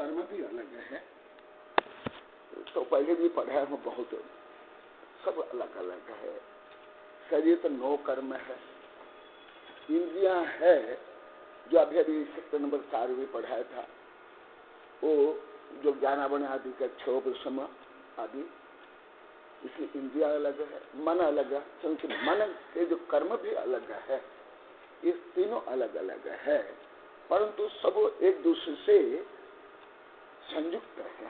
कर्म भी अलग है। तो पहले भी पढ़ा हूँ बहुत, सब अलग अलग है। शरीर तो 9 कर्म है, इंद्रियां है जो अभी अभी सेक्टर नंबर 4 में पढ़ाया था, वो जो ज्ञानावरण आदि का 6 विषम आदि, इसलिए इंद्रिया अलग है, मन अलग है, क्योंकि मन के जो कर्म भी अलग है। ये तीनों अलग अलग है, परंतु सब एक दूसरे से संयुक्त है।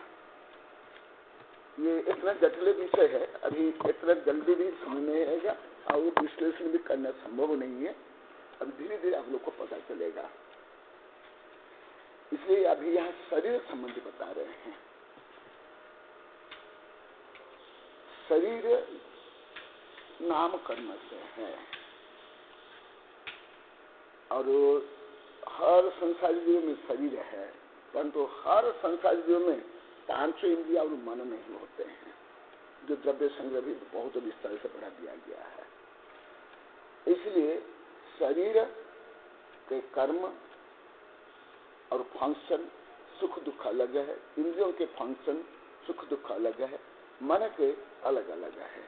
ये इतना जटिल विषय है, अभी इतना जल्दी भी समझ नहीं आएगा और विश्लेषण भी करना संभव नहीं है। अब धीरे धीरे आप लोग को पता चलेगा। इसलिए अभी यहाँ शरीर संबंधी बता रहे हैं। शरीर नाम कर्म से है, और हर संसारी जीव में शरीर है, परंतु हर संसारी जीव में 5 इंद्रिया और मन नहीं होते हैं, जो द्रव्य संग्रह भी बहुत विस्तार से बढ़ा दिया गया है। इसलिए शरीर के कर्म और फंक्शन सुख दुख अलग है, इंद्रियों के फंक्शन सुख दुख अलग है, मन के अलग अलग है,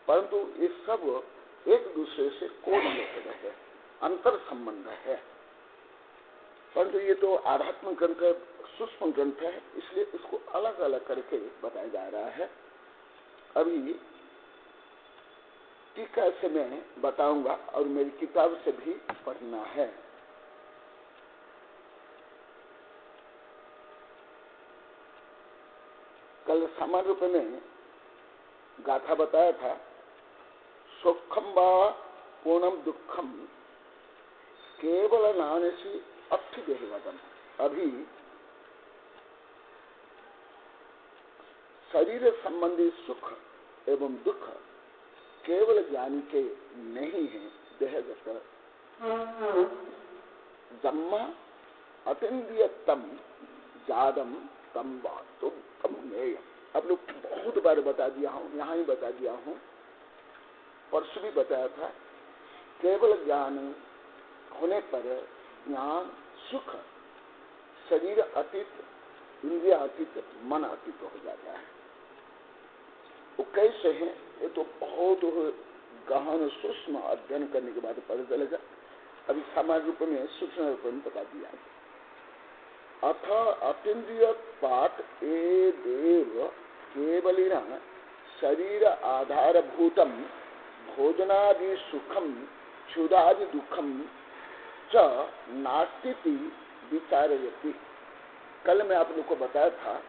परंतु ये सब एक दूसरे से कोरिलेटेड है, अंतर संबंध है। परंतु ये तो आध्यात्म ग्रंथ है, सूक्ष्म ग्रंथ है, इसलिए इसको अलग अलग करके बताया जा रहा है। अभी टीका से मैं बताऊंगा और मेरी किताब से भी पढ़ना है। कल सामान्य रूप में गाथा बताया था, सुखम व पूर्णम दुखम केवल नानसी अर्थदेहवदम। अभी शरीर संबंधी सुख एवं दुख केवल ज्ञानी के नहीं है। देहगत जम्मा अतिन्द्रियतम जादम तम बातुम तम नेय। आप लोग बहुत बार बता दिया हूँ, यहाँ ही बता दिया हूँ, परसों भी बताया था। केवल ज्ञान होने पर ज्ञान सुख शरीर अतीत, इंद्रिया अतीत, मन अतीत हो जाता है। वो कैसे है, ये तो बहुत गहन सूक्ष्म अध्ययन करने के बाद पता चलेगा। अभी सामान्य रूप में सूक्ष्म रूप में बता दिया। अथ अतीन्द्रिय पाठ ए देव केवलिना शरीर आधारभूतम भोजनादि सुखम क्षुधादि दुखम च नास्ति विचारयति। कल मैं आप लोग को बताया था,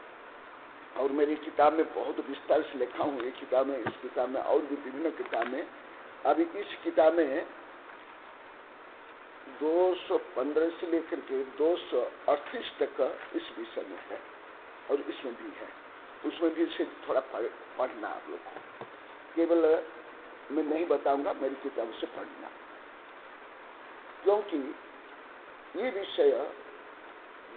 और मेरी किताब में बहुत विस्तार से लिखा हूँ। ये किताब में, इस किताब में और भी विभिन्न किताब में। अभी इस किताब में 215 से लेकर के 238 तक इस विषय में है, और इसमें भी है। उसमें भी से थोड़ा पढ़ना आप लोग को, केवल मैं नहीं बताऊंगा, मेरी किताब से पढ़ना, क्योंकि ये विषय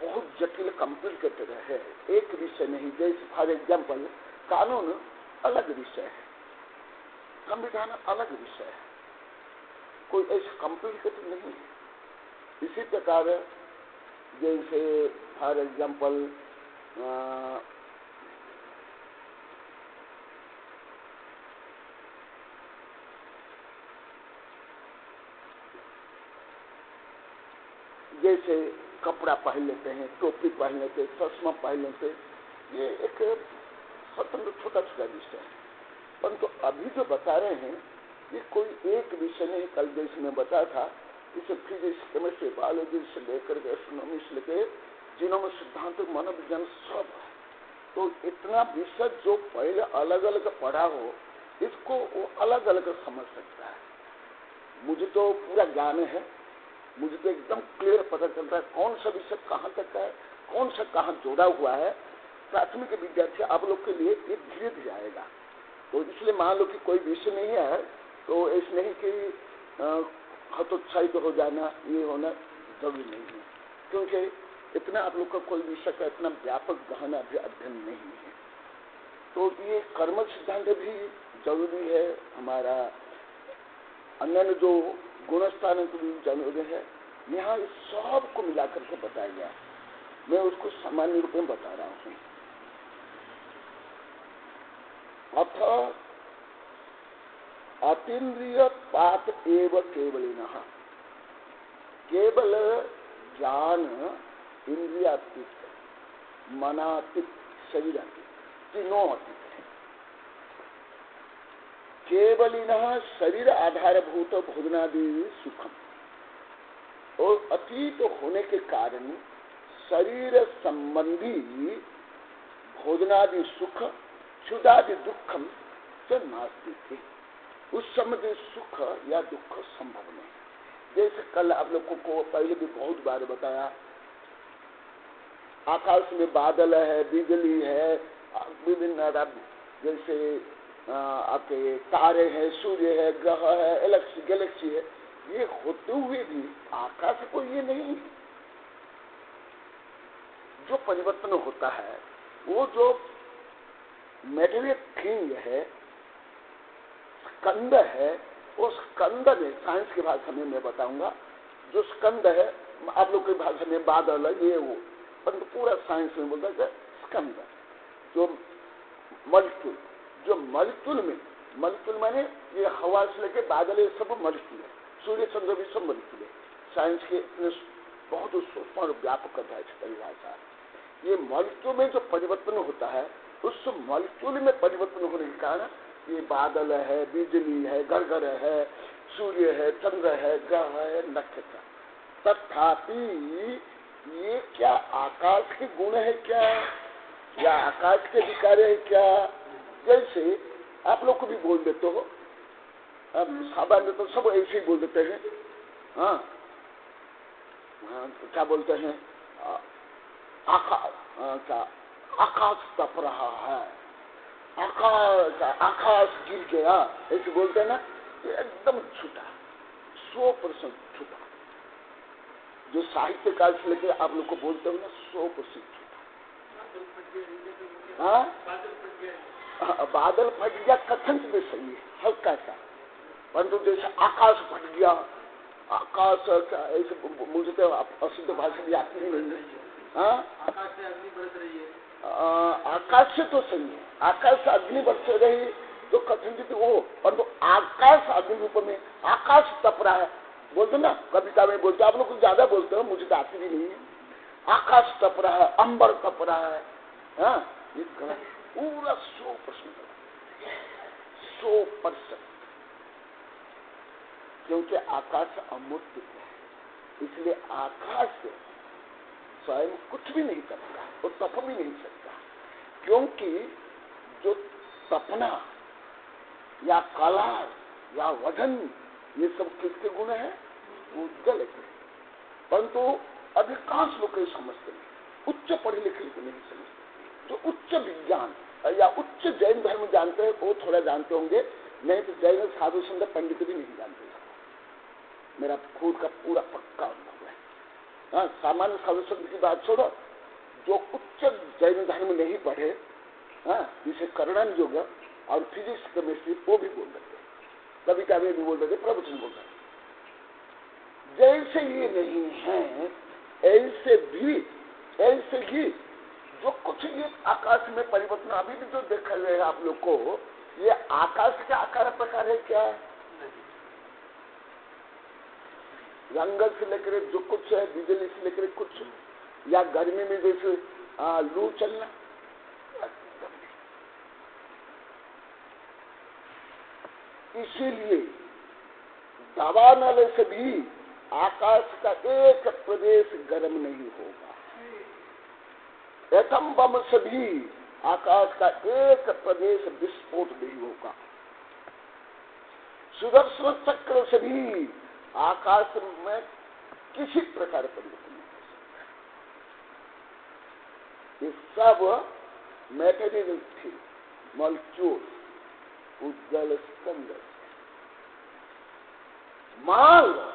बहुत जटिल कॉम्प्लिकेटेड है। एक विषय नहीं, जैसे फॉर एग्जाम्पल कानून अलग विषय है, संविधान अलग विषय है, कोई ऐसा कॉम्प्लिकेटेड नहीं है। इसी प्रकार जैसे फॉर एग्जाम्पल जैसे कपड़ा पहन लेते हैं, टोपी पहन लेते, चश्मा पहन लेते, ये एक स्वतंत्र छोटा छोटा विषय है। परंतु अभी जो बता रहे हैं ये कोई एक विषय नहीं। कल जैसे मैं बताया था, इसे फिजिक्स, केमिस्ट्री, बायोलॉजी से लेकर के एस्ट्रोनॉमी से लेकर जीनोम सिद्धांत, मनोविज्ञान सब है। तो इतना विषय जो पहले अलग अलग पढ़ा हो, इसको वो अलग अलग समझ सकता है। मुझे तो पूरा ज्ञान है, मुझे तो एकदम क्लियर पता चलता है कौन सा विषय कहाँ तक है, कौन सा कहाँ जोड़ा हुआ है। प्राथमिक विद्यार्थी आप लोग के लिए ये धीरे धीरे आएगा। तो इसलिए मान लो कि कोई विषय नहीं है तो ऐसे नहीं कि हतोत्साहित हो जाना, ये होना जरूरी नहीं है, क्योंकि इतना आप लोग का कोई विषय का इतना व्यापक गहन अध्ययन नहीं है। तो ये कर्म सिद्धांत भी जरूरी है हमारा, अन्य जो गुणस्थान भी जरूरी है। यहाँ इस सब को मिलाकर के बताया गया। मैं उसको सामान्य रूप में बता रहा हूं। अथ अतीन्द्रिय पात एव केवलिनः, केवल ज्ञान इंद्रियातीत, मनातीत, शरीरातीत, तीनों अतीत है। केवलिनः शरीर आधारभूत भोजनादि सुखम, और अतीत होने के कारण शरीर संबंधी भोजनादि सुख, क्षुदादि दुखम से नास्ति, उस संबंधी सुख या दुख संभव नहीं। जैसे कल आप लोगों को पहले भी बहुत बार बताया, आकाश में बादल है, बिजली है, विभिन्न जैसे आपके तारे हैं, सूर्य है, ग्रह है, गैलेक्सी है, ये होते हुए भी आकाश को ये नहीं है। जो परिवर्तन होता है वो जो मेटेरियल थिंग है, स्कंद है, वो स्कंद में साइंस की भाषा में मैं बताऊंगा, जो स्कंद है आप लोग की भाषा में बादल है, ये वो, पर पूरा साइंस में बोलता है स्कंद, जो मॉलिक्यूल, जो मॉलिक्यूल में, मॉलिक्यूल माने ये हवा से लेके बादल, ये सब मॉलिक्यूल है, सूर्य चंद्र भी सब मॉलिक्यूल है। साइंस के इतने बहुत सूक्ष्म और व्यापक है परिभाषा। ये मॉलिक्यूल में जो परिवर्तन होता है, उस मॉलिक्यूल में परिवर्तन होने के कारण ये बादल है, बिजली है, गरगर है, सूर्य है, चंद्र है, ग्रह है, नक्षत्र। तथापि ये क्या आकाश के गुण है क्या, या आकाश के अधिकार है क्या? जैसे आप लोग को भी बोल देते हो, सामान्य तो सब ऐसे ही बोल देते हैं। हाँ, क्या बोलते हैं, आकाश तप रहा है, आकाश गिर गया, ऐसे बोलते हैं ना, ये एकदम छूटा, 100% छूटा। जो साहित्यकार से लेकर आप लोग को बोलते हो ना, 100% छूटा। बादल फट गया कथन में सही है, हल्का सा, परंतु जैसे आकाश फट गया, आकाश ऐसे मुझे तो अशुद्ध भाषा भी आती ही नहीं है। आकाश से अग्नि बरस रही है, आकाश से तो सही है, आकाश से अग्नि बरस रही तो कथन वो, परंतु आकाश अग्नि रूप में आकाश तप रहा है, बोलते ना, कविता में बोलते, आप लोग कुछ ज्यादा बोलते हो, मुझे तो आती भी नहीं है। आकाश तप रहा है, अंबर तप रहा है, ये पूरा 100%, 100%, क्योंकि आकाश अमूर्त है, इसलिए आकाश से स्वयं कुछ भी नहीं करता, वो तप भी नहीं सकता, क्योंकि जो तपना या कला या वजन, ये सब किसके गुण है? उज्जवल है। परंतु अधिकांश लोग समझते नहीं, उच्च पढ़े लिखे को नहीं समझते। जो उच्च विज्ञान या उच्च जैन धर्म जानते हैं वो थोड़ा जानते होंगे, नहीं तो जैन साधु संत पंडित भी नहीं जानते। मेरा खुद का पूरा पक्का अनुभव है। हाँ, सामान्य साधु संत की बात छोड़ो, जो उच्च जैन धर्म नहीं पढ़े, हाँ, जिसे करुणान योग और फिजिक्स केमिस्ट्री, वो भी बोल देते, कविता में भी बोल देते, प्रवचन बोल देते। जैसे ये नहीं है, ऐसे ही जो कुछ ये आकाश में परिवर्तन अभी भी जो देख रहे हैं आप लोग को, ये आकाश के आकार प्रकार है क्या? रंग से लेकर जो कुछ है, बिजली से लेकर कुछ, या गर्मी में जैसे लू चलना, इसीलिए दवा नाले से भी आकाश का एक प्रदेश गर्म नहीं होगा। एटम बम से भी आकाश का एक प्रदेश विस्फोट नहीं होगा। सुदर्शन चक्र से भी आकाश में किसी प्रकार परिवर्तन नहीं हो सकता। ये सब मैटेरियल थी, मॉलिक्यूल, उज्जवल स्कंद। मान लो,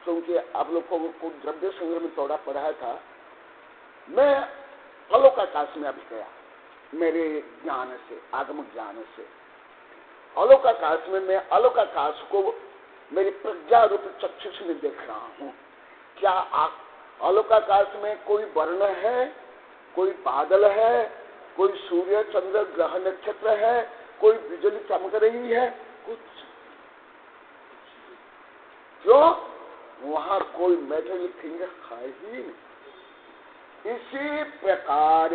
क्योंकि आप लोग को द्रव्य संग्रह में थोड़ा पढ़ाया था, मैं अलौकाकाश में अभी गया, मेरे ज्ञान से, आगम ज्ञान से अलौकाकाश में, मैं अलौकाकाश को मेरी प्रज्ञा रूप चक्षुष में देख रहा हूँ। क्या आलोकाकाश में कोई वर्ण है, कोई बादल है, कोई सूर्य चंद्र ग्रह नक्षत्र है, कोई बिजली चमक रही है, कुछ क्यों? वहां कोई मेटेरियल थिंग है ही नहीं। इसी प्रकार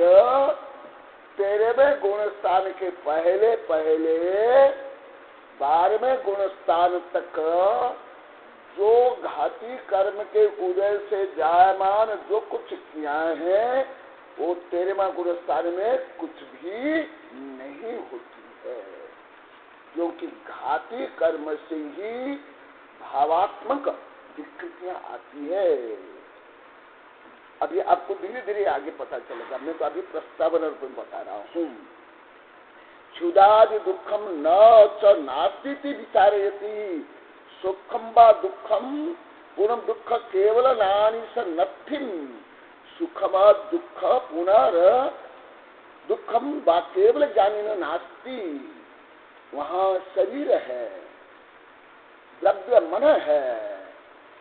तेरहवें गुण स्थान के पहले पहले 12वें गुण स्थान तक जो घाती कर्म के उदय से जायमान जो कुछ क्रियाएं हैं वो 13वां गुण स्थान में कुछ भी नहीं होती है, क्योंकि घाती कर्म से ही भावात्मक विकृतियां आती है। अभी आपको धीरे धीरे आगे पता चलेगा, मैं तो अभी प्रस्तावना रूप में बता रहा हूं। क्षुदादि दुखम न च नास्ति विचारयति, सुखम व दुखम पूर्ण दुख केवल नानी स नथिम, सुखम दुख पुनर दुखम व केवल ज्ञानी न नास्ति। वहां शरीर है, द्रव्य मन है,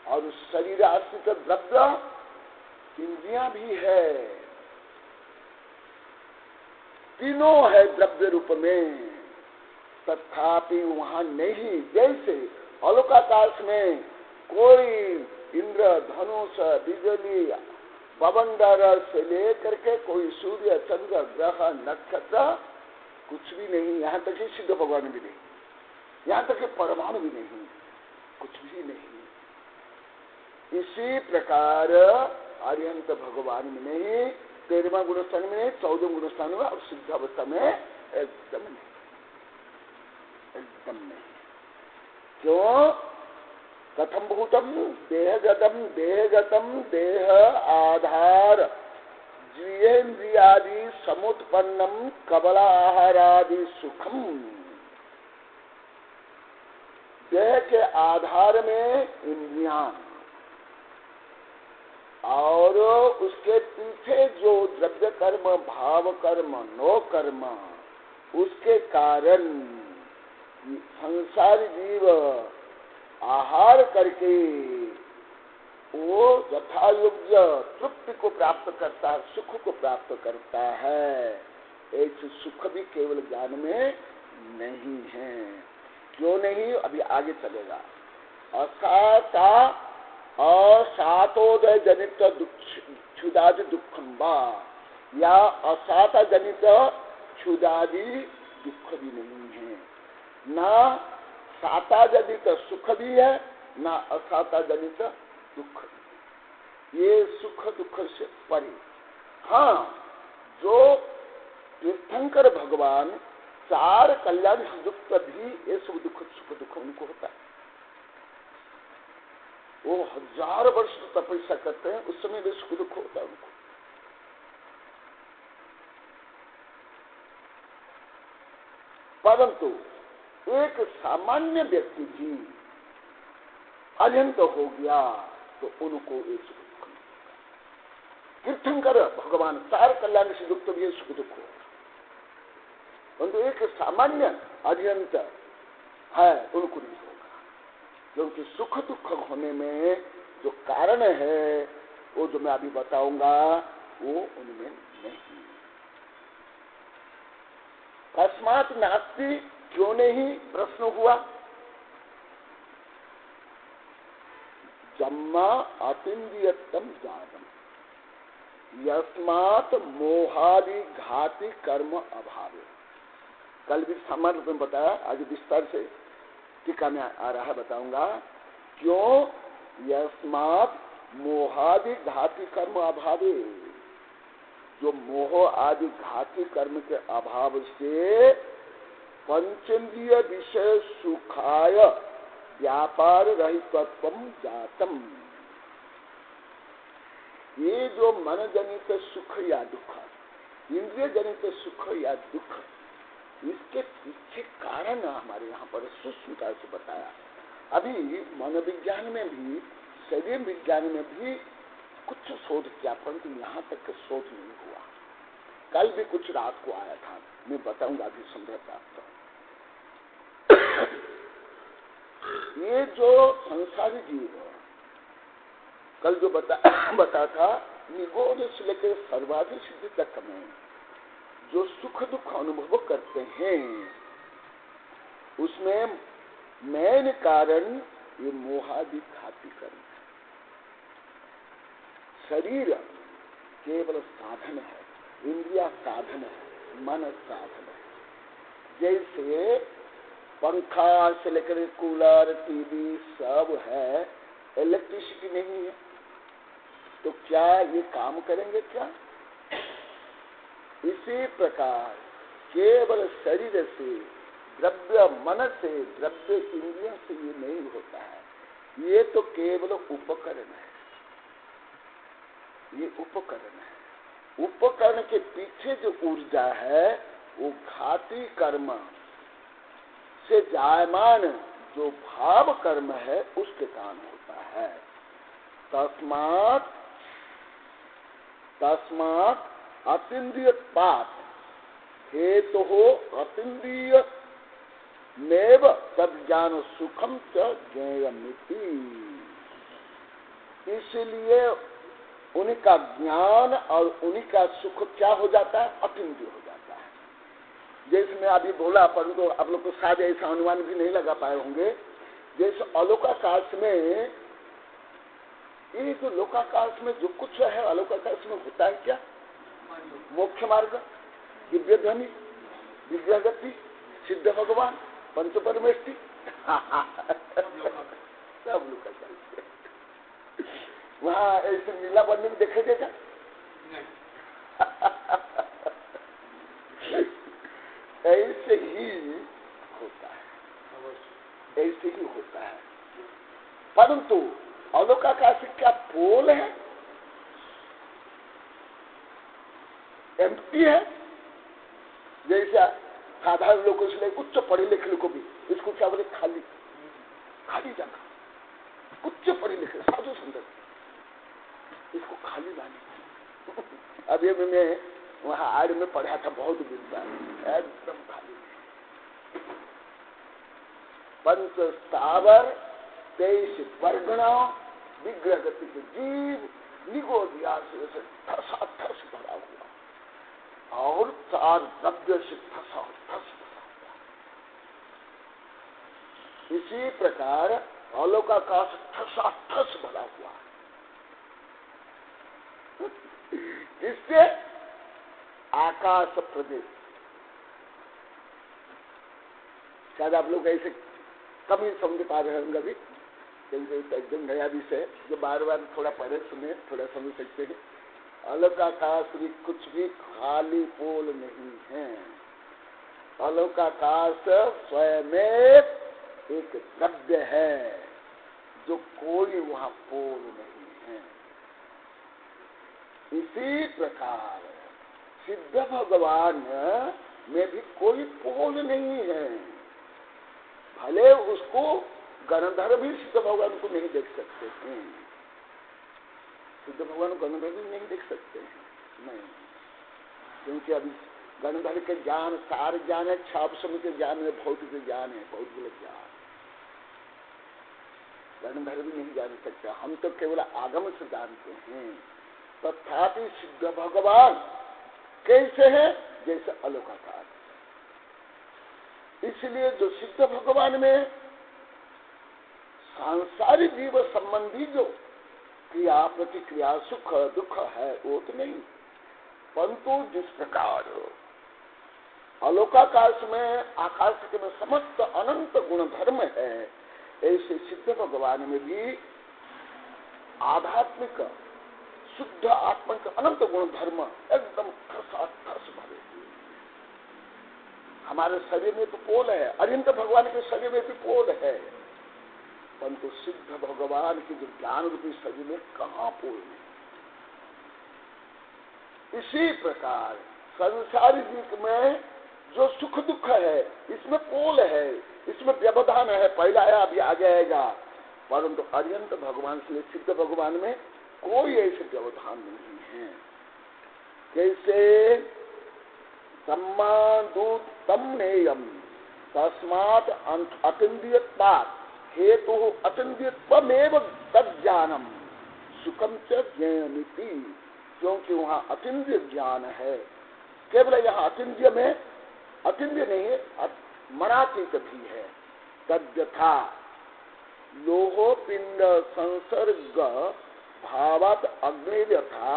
और उस शरीर आश्रित द्रव्य इंद्रियां भी है, तीनों है द्रव्य रूप में, तथापि वहां नहीं। जैसे आलोकाकाश में कोई इंद्र धनुष बिजली बवंडर से लेकर के कोई सूर्य चंद्र ग्रह नक्षत्र कुछ भी नहीं, यहाँ तक कि सिद्ध भगवान भी नहीं, यहाँ तक कि परमाणु भी नहीं, कुछ भी नहीं। इसी प्रकार अरिहंत भगवान में नहीं, 13वां गुणस्थान में नहीं, 14वें गुणस्थान में और सिद्धावस्था में एकदम नहीं, एकदम नहीं। क्यों? कथम भूतम देहगतम देह आधार जीवेन्द्रियादि समुत्पन्नम कबला आहारादि सुखम। देह के आधार में इंद्रियां और उसके पीछे जो द्रव्य कर्म भाव कर्म नो कर्म, उसके कारण संसारी जीव आहार करके वो यथा योग्य तृप्ति को प्राप्त करता है, सुख को प्राप्त करता है। ऐसे सुख भी केवल ज्ञान में नहीं है। क्यों नहीं? अभी आगे चलेगा। असाता असातोदय जनित क्षुदादि दुखम वा, या असाता जनित क्षुदादि दुख भी नहीं है, ना साता जनित सुख भी है, ना असाता जनित दुख। ये सुख दुख से परे। हाँ, जो तीर्थंकर भगवान 4 कल्याण युक्त भी ये सब दुख सुख दुख उनको होता है। वो 1000 वर्ष तपस्या करते हैं, उस समय भी सुख दुख होता है उनको। परंतु एक सामान्य व्यक्ति भी अनंत हो गया तो उनको एक सुख दुख नहीं। तीर्थंकर भगवान 4 कल्याण से युक्त भी सुख दुख हो, परंतु एक सामान्य अध्यंत है उनको नहीं होगा, क्योंकि सुख दुख होने में जो कारण है वो जो मैं अभी बताऊंगा वो उनमें नहीं। कस्मात नास्ति, क्यों नहीं? प्रश्न हुआ। जन्मा अतिन्द्रियतम जातम यस्मात् मोहादि घाती कर्म अभावे। कल भी सामान्य रूप में बताया, आज विस्तार से टीका में आ रहा है, बताऊंगा क्यों। यस्मात् मोहादि घाती कर्म अभावे, जो मोह आदि घाती कर्म के अभाव से पंचेंद्रिय विषय सुखाय व्यापार रहितत्वम जातम। ये जो मन जनित सुख या दुख, इंद्रिय जनित सुख या दुख, इसके पीछे कारण हमारे यहाँ पर सूक्ष्मता से बताया। अभी मनोविज्ञान में भी, शरीर विज्ञान में भी कुछ शोध किया, परंतु यहाँ तक शोध नहीं हुआ। कल भी कुछ रात को आया था, मैं बताऊंगा अभी संभव प्राप्त। ये जो संसारी जीव कल जो बता था, निगोज से लेकर सर्वाधिक सिद्धि तक में जो सुख दुख अनुभव करते हैं, उसमें मेन कारण ये मोहादि घाती कर्म है। शरीर केवल साधन है, इंद्रिया साधन है, मन साधन है। जैसे पंखा से लेकर कूलर, टीवी सब है, इलेक्ट्रिसिटी नहीं है तो क्या ये काम करेंगे क्या? इसी प्रकार केवल शरीर से, द्रव्य मन से, द्रव्य इंद्रियों से ये नहीं होता है। ये तो केवल उपकरण है, ये उपकरण है। उपकरण के पीछे जो ऊर्जा है वो घाती कर्म से जायमान जो भाव कर्म है उसके कारण होता है। तस्मात् अतीन्द्रिय पाप हेतु हो अतीन्द्रिय नेव तज्ञान सुखम च ज्ञेयमिति। इसलिए उनका ज्ञान और उनका सुख क्या हो जाता है? अतीन्द्रिय हो जाता है। जैसे मैं अभी बोला, परंतु तो आप लोग को शायद ऐसा अनुमान भी नहीं लगा पाए होंगे। जैसे अलौकाकाश में, ये जो लोकाकाश में जो कुछ है अलौकाकाश में होता है क्या? मोक्ष मार्ग, दिव्य ध्वनि, विग्रह गति, सिद्ध भगवान, पंच परमेष्टि, सब लोकाकाश। वहाँ ऐसे नीला बनने में देखा देगा? ऐसे ही होता है, ऐसे ही होता है। परंतु अलौकाकाश क्या पोल है? एम्प्टी है। जैसे साधारण लोगों से उच्च पढ़े लिखे लोगों भी इसको क्या बोले? खाली, खाली जगह। उच्च पढ़े लिखे साधु संत इसको खाली वाली। अभी मैं वहां आड़ में पढ़ा था बहुत दिन बाद, एकदम खाली। पंच स्थावर 23 वर्गणा विग्रह गति के जीव निगोदिया से ठसा ठस भरा हुआ और 4 द्रव्य से ठसा ठस भरा हुआ। इसी प्रकार अलौकाकाश ठसा ठस भरा हुआ। इससे आकाश प्रदेश, शायद आप लोग ऐसे कम ही समझ पा रहे होंगे अभी, क्योंकि एकदम नया विषय जो बार बार थोड़ा पहले सुने थोड़ा समझ सकते हैं। अलौकाकाश भी कुछ भी खाली पोल नहीं है। अलौकाकाश स्वयं एक द्रव्य है जो कोई वहां पोल नहीं है। इसी प्रकार सिद्ध भगवान में भी कोई पोल नहीं है। भले उसको गणधर भी सिद्ध भगवान को नहीं देख सकते हैं, सिद्ध भगवान को गणधर भी नहीं देख सकते हैं, नहीं, क्योंकि अभी गणधर के ज्ञान सार ज्ञान है, छाप समय के ज्ञान है, भौतिक ज्ञान है, भौतिक ज्ञान। गणधर भी नहीं जान सकते, हम तो केवल आगम से जानते हैं। तथापि सिद्ध भगवान कैसे है? जैसे अलौकाकाश। इसलिए जो सिद्ध भगवान में सांसारिक जीव संबंधी जो क्रिया प्रतिक्रिया सुख दुख है वो तो नहीं, परंतु जिस प्रकार अलौकाकाश में आकाश के में समस्त अनंत गुण धर्म है, ऐसे सिद्ध भगवान में भी आध्यात्मिक शुद्ध आत्मा के अनंत गुण धर्म एकदम ठस भरे। हमारे शरीर में तो पोल है, अनंत भगवान के शरीर में भी पोल है, परंतु सिद्ध भगवान की जो ज्ञान रूपी शरीर में कहाँ पोल है। इसी प्रकार संसारी जीव में जो सुख दुख है इसमें पोल है, इसमें व्यवधान है, पहला आया अभी आगे आएगा। परंतु अनंत भगवान से सिद्ध भगवान में कोई ऐसे व्यवधान नहीं है। जैसे सम्मादूत तमनेयम तस्मात् अतीन्द्रियत्वात् हेतु अतीन्द्रियत्वमेव तज्ज्ञानम सुखम च ज्ञेयमिति, क्योंकि वहां अतीन्द्रिय ज्ञान है। केवल यहाँ अतीन्द्रिय में अतीन्द्रिय नहीं है, मनातीत भी है। तद्यथा लोहो पिंड संसर्ग भावात अग्निर्यथा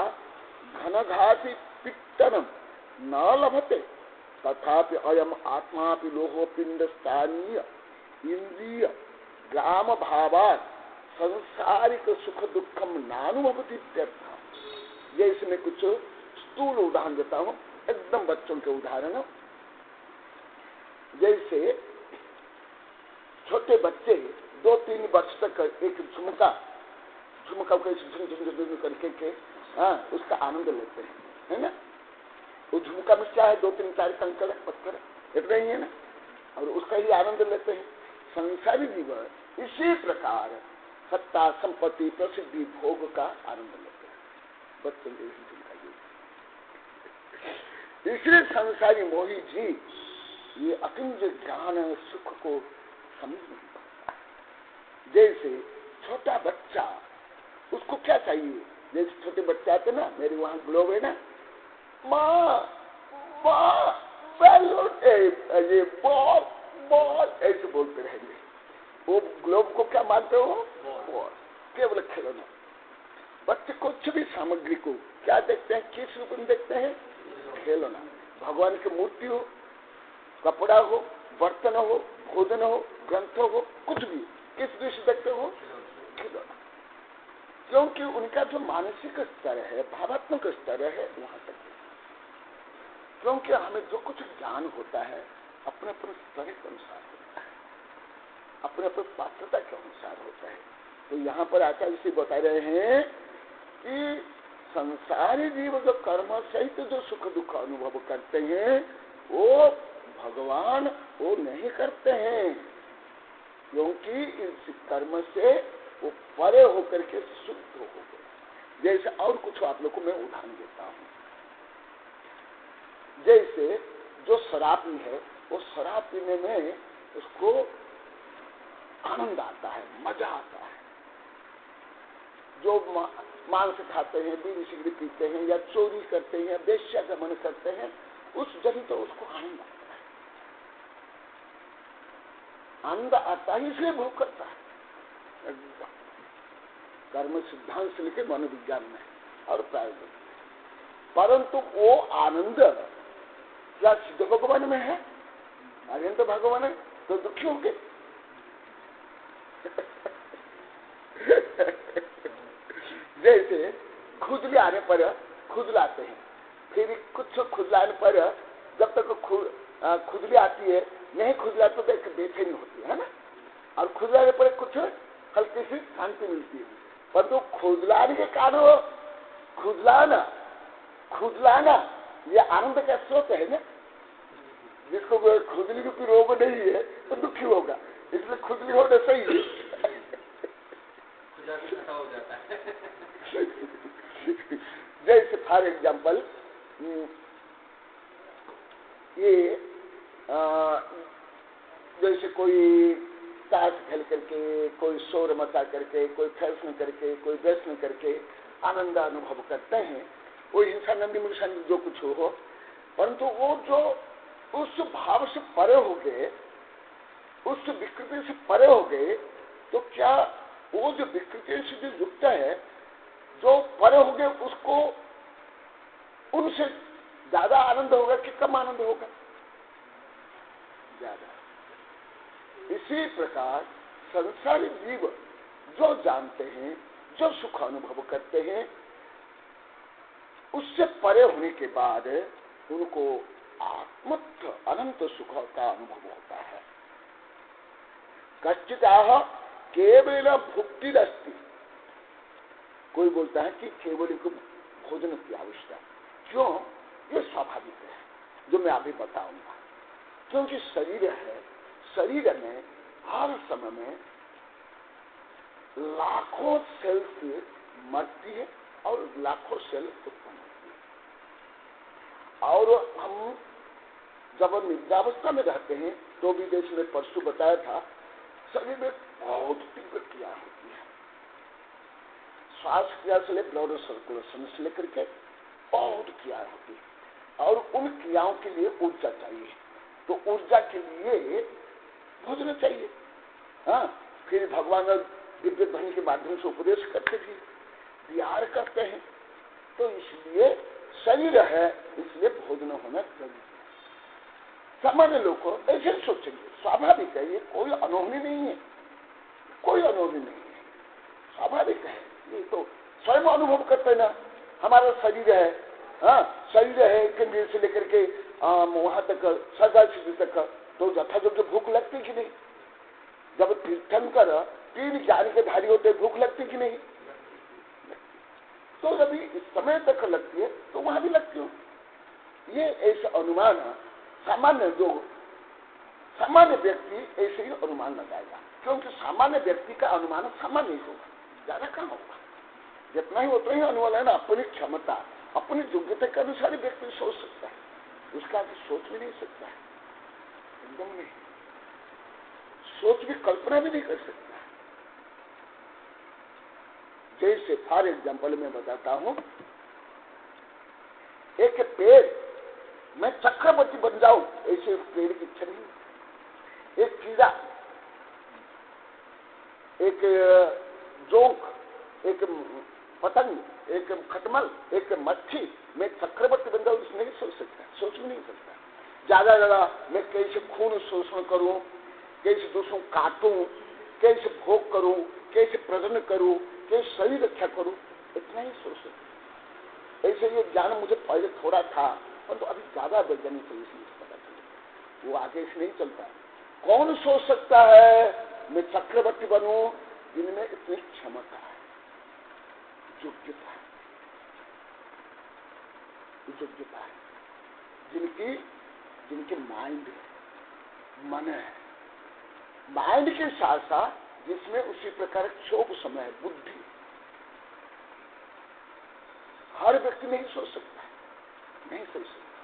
घनघाति पित्तनम न लभते तथापि अयम आत्मा लोहो पिंड स्थानीय इंद्रिय ग्राम भावात संसारिक सुख दुखम नानुभवति। जैसे मैं कुछ स्थूल उदाहरण देता हूँ, एकदम बच्चों के उदाहरण। जैसे छोटे बच्चे 2-3 वर्ष तक एक झुमका को झुम करके के उसका आनंद लेते हैं, है ना। वो झुमका में क्या है, 2-3-4 कंकड़ पत्थर इतना ही है ना, और उसका ही आनंद लेते हैं। संसारी जीवन इसी प्रकार सत्ता संपत्ति प्रसिद्धि भोग का आनंद लेते हैं। बच्चों के इसलिए संसारी मोही जी ये अतीन्द्रिय ज्ञान सुख को समझ नहीं पाता। जैसे छोटा बच्चा, उसको क्या चाहिए, जैसे छोटे बच्चे आते ना, मेरे वहां ग्लोब है ना, माँ बैलून, ये बॉल ऐसे बोलते रहेंगे। वो ग्लोब को क्या मानते हो, बॉल, केवल खिलौना। बच्चे कुछ भी सामग्री को क्या देखते हैं, किस रूप में देखते हैं, खिलौना। भगवान की मूर्ति हो, कपड़ा हो, बर्तन हो, भोजन हो, ग्रंथ हो, कुछ भी किस दृष्टि देखते हो, खिलौना। क्योंकि उनका जो मानसिक स्तर है, भावात्मक स्तर है, वहां तक। क्योंकि हमें जो कुछ ज्ञान होता है अपने अपने स्तर के अनुसार होता है, अपने अपने पात्रता के अनुसार होता है। तो यहाँ पर आचार्य जी बता रहे हैं कि संसारी जीव जो कर्म सहित जो सुख दुख अनुभव करते हैं वो भगवान वो नहीं करते हैं, क्योंकि इस कर्म से वो परे होकर के शुद्ध हो गए। जैसे और कुछ आप लोग को मैं उदाहरण देता हूँ। जैसे जो शराबी है, वो शराब पीने में उसको आनंद आता है, मजा आता है। जो मांस खाते हैं, बीड़ी सिगरेट पीते हैं, या चोरी करते हैं, वेश्यागमन करते हैं, उस जन तो उसको आनंद आता है। आनंद आता है, इसलिए भोग करता है। कर्म सिद्धांत से लेकर मनोविज्ञान में और प्रायोगिक। परंतु वो आनंद क्या सिद्ध भगवान में है? आनंद तो भगवान है, तो दुखी होंगे। जैसे खुजली आने पर खुजलाते हैं, फिर कुछ खुजलाने पर जब तक खुजली आती है, नहीं खुजलाते तो एक बेचैनी होती है ना, और खुजलाने पर कुछ हल्की सी शांति मिलती है। परंतु खुजलाने के कारण खुजलाना ये आनंद का स्रोत है ना। जिसको खुजली रूपी रोग नहीं है तो दुखी होगा, इसलिए खुजली होना सही है। हो जाता है। जैसे फॉर एग्जाम्पल ये जैसे कोई ताश खेल करके, कोई शोर मचा करके, कोई फैशन करके, कोई व्यसन करके आनंद अनुभव करते हैं, वो हिंसा नंदी मुंसा जो कुछ हो, परंतु वो जो उस भाव से परे हो गए, उस विकृति से परे हो गए, तो क्या वो जो विकृति से जो युक्त है, जो परे हो गए, उसको उनसे ज्यादा आनंद होगा कि कम आनंद होगा? ज्यादा। इसी प्रकार संसारी जीव जो जानते हैं, जो सुख अनुभव करते हैं, उससे परे होने के बाद उनको आत्मस्थ अनंत सुख का अनुभव होता है। कश्चिदाह केवल भुक्तिरस्ति, कोई बोलता है कि केवल को भोजन की आवश्यकता। क्यों? ये स्वाभाविक है, जो मैं अभी बताऊंगा। क्योंकि शरीर है, शरीर में हर समय में लाखों सेल्स मरती है और लाखों सेल उत्पन्न होती है। और हम जब निद्रावस्था में रहते हैं तो भी, जैसे मैं परसों बताया था, शरीर में बहुत तीव्र क्रिया होती है। श्वास क्रिया से ब्लड सर्कुलेशन से लेकर के बहुत क्रिया होती है और उन क्रियाओं के लिए ऊर्जा चाहिए। तो ऊर्जा के लिए भोजन चाहिए। हाँ, फिर भगवान दिव्य ध्वनि के माध्यम से उपदेश करते भी विहार करते हैं। तो इसलिए शरीर है, इसलिए भोजन होना जरूरी है। सामान्य लोग को ऐसे सोचेंगे, स्वाभाविक है, ये कोई अनोखी नहीं है, कोई अनोखी नहीं है, स्वाभाविक है। ये तो स्वयं अनुभव करते ना, हमारा शरीर है, हाँ शरीर है, केंद्र से लेकर के वहां तक सदा सिद्धि तक, तो यथायोग्य भूख लगती कि नहीं? जब तीर्थंकर 3 ज्ञान के धारी होते भूख लगती कि नहीं? तो जब इस समय तक लगती है तो वहां भी लगती हो। ये ऐसा अनुमान सामान्य जो सामान्य व्यक्ति ऐसे ही अनुमान लगाएगा, क्योंकि सामान्य व्यक्ति का अनुमान सामान्य ही होगा, ज्यादा कम होगा। जितना ही उतना ही अनुमान है ना, अपनी क्षमता अपनी योग्यता के अनुसार व्यक्ति सोच सकता है, उसका आगे सोच भी नहीं सकता है, एकदम नहीं, सोच भी कल्पना भी नहीं कर सकता। जैसे फॉर एग्जाम्पल मैं बताता हूं, एक पेड़, मैं चक्रवर्ती बन जाऊं ऐसे पेड़ की इच्छा नहीं। एक कीड़ा, एक जोंक, एक पतंग, एक खटमल, एक मच्छी, मैं चक्रवर्ती बन जाऊं नहीं सोच सकता, सोच भी नहीं सकता। ज्यादा ज्यादा मैं कैसे खून शोषण करूं, कैसे दूसरों काटूं, कैसे भोग करूं, कैसे प्रजनन करूं, कैसे शरीर रक्षा करूं, इतना ही सोच सकता। ऐसे ये ज्ञान मुझे पहले थोड़ा था, परंतु अभी ज्यादा वैज्ञानिक सॉल्यूशन पता चले, वो आगे से नहीं चलता। कौन सोच सकता है मैं चक्रवर्ती बनूं जिनमें इतनी क्षमता है, योग्यता है, योग्यता है, जिनके माइंड है, मन है, माइंड के साथ साथ जिसमें उसी प्रकार क्षोभ समय है, बुद्धि। हर व्यक्ति नहीं सोच सकता, नहीं सोच सकता,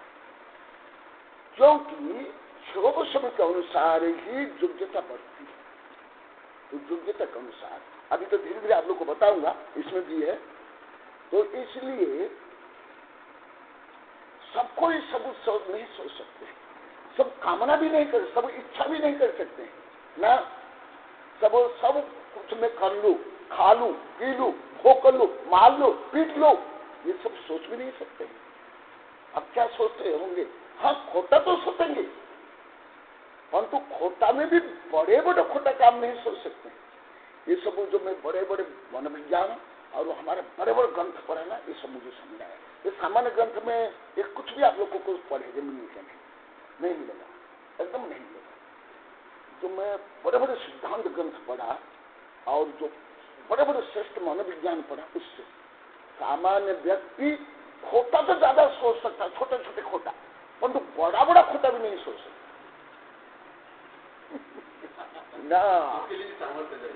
क्योंकि क्षोभ समय के अनुसार ही योग्यता बढ़ती है। तो योग्यता के अनुसार अभी तो धीरे धीरे आप लोग को बताऊंगा, इसमें भी है। तो इसलिए सबको ही सब नहीं सोच सकते, सब कामना भी नहीं कर, सब इच्छा भी नहीं कर सकते ना, सब कुछ में कर लू, खा लू, पी लू, भोग कर लू, मार लो, पीट लो, ये सब सोच भी नहीं सकते। अब क्या सोचते होंगे? हाँ, खोटा तो सोचेंगे, परंतु खोटा में भी बड़े बड़े खोटा काम नहीं सोच सकते। ये सब जो मैं बड़े बड़े मनोविज्ञान और हमारे बड़े बड़े ग्रंथ पढ़े ना, ये सब मुझे समझ आया। ये सामान्य ग्रंथ में ये कुछ भी आप लोगों को पढ़ेंगे मिलेगा नहीं मिलेगा, एकदम नहीं मिलेगा। जो मैं बड़े बड़े सिद्धांत ग्रंथ पढ़ा और जो बड़े बड़े श्रेष्ठ मनोविज्ञान पढ़ा, उससे सामान्य व्यक्ति खोटा तो ज्यादा सोच सकता, छोटे छोटे खोटा, परंतु बड़ा बड़ा खोटा भी नहीं सोच सकता ना,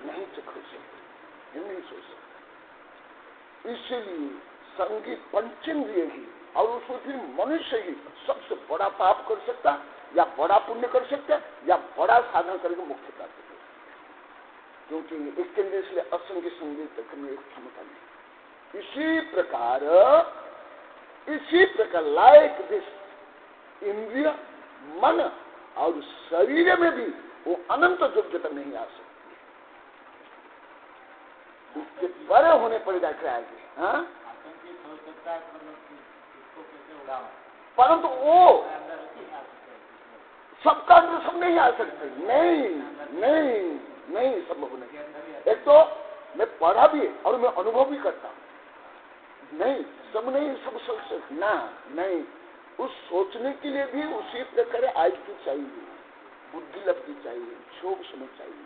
नहीं सोच सकता। इसलिए संगीत पंचेंद्रिय ही और उसमें फिर मनुष्य ही सबसे बड़ा पाप कर सकता, या बड़ा पुण्य कर सकता, या बड़ा साधन करके मुक्ति प्राप्त कर सकता, क्योंकि एक केंद्र इसलिए असंख्य संगीत करने एक क्षमता नहीं। इसी प्रकार लाइक दिस इंद्रिय, मन और शरीर में भी वो अनंत योग्यता नहीं आ सकती, उसके बड़े होने पर जाकर आएगी। हाँ, परंतु वो सबका अंदर सब नहीं आ सकते, नहीं संभव नहीं। एक तो मैं पढ़ा भी और मैं अनुभव भी करता हूं, नहीं सब नहीं, सब सोच ना, नहीं, उस सोचने के लिए भी उसी प्रकार आईक्यू चाहिए, बुद्धि लगती चाहिए, क्षोभ समझ चाहिए,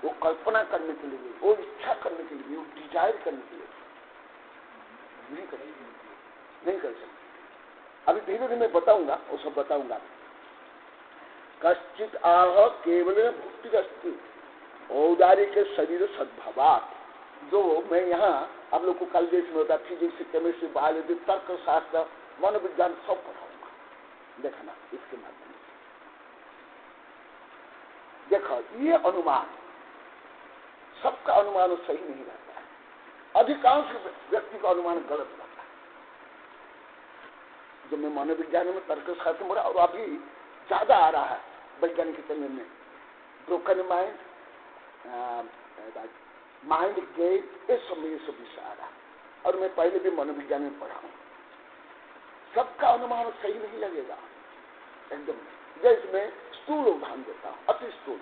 वो कल्पना करने के लिए, वो इच्छा करने के लिए, वो डिजायर करने के लिए नहीं कर सकते। अभी धीरे धीरे मैं बताऊंगा, वो सब बताऊंगा। कश्चित आह केवल भुक्ति अस्ति औदारिक शरीर सद्भावात, जो मैं यहाँ आप लोग को कल देश में होता फिजिक्स, केमिस्ट्री, बायोलॉजी, तर्क शास्त्र, मनोविज्ञान सब पढ़ाऊंगा, देखना इसके माध्यम से। देखो ये अनुमान, सबका अनुमान सही नहीं रहता है, अधिकांश व्यक्ति का अनुमान गलत होता है। जब मैं मनोविज्ञान में तर्कशास्त्र में और अभी ज्यादा आ रहा है वैज्ञानिक चलने में, ब्रोकन माइंड, माइंड गेम, ये सब विषय आ रहा है। और मैं पहले भी मनोविज्ञान में पढ़ा हूं। सबका अनुमान सही नहीं लगेगा एकदम। जैसे मैं स्थूल उदाहरण देता हूं, अति स्थूल।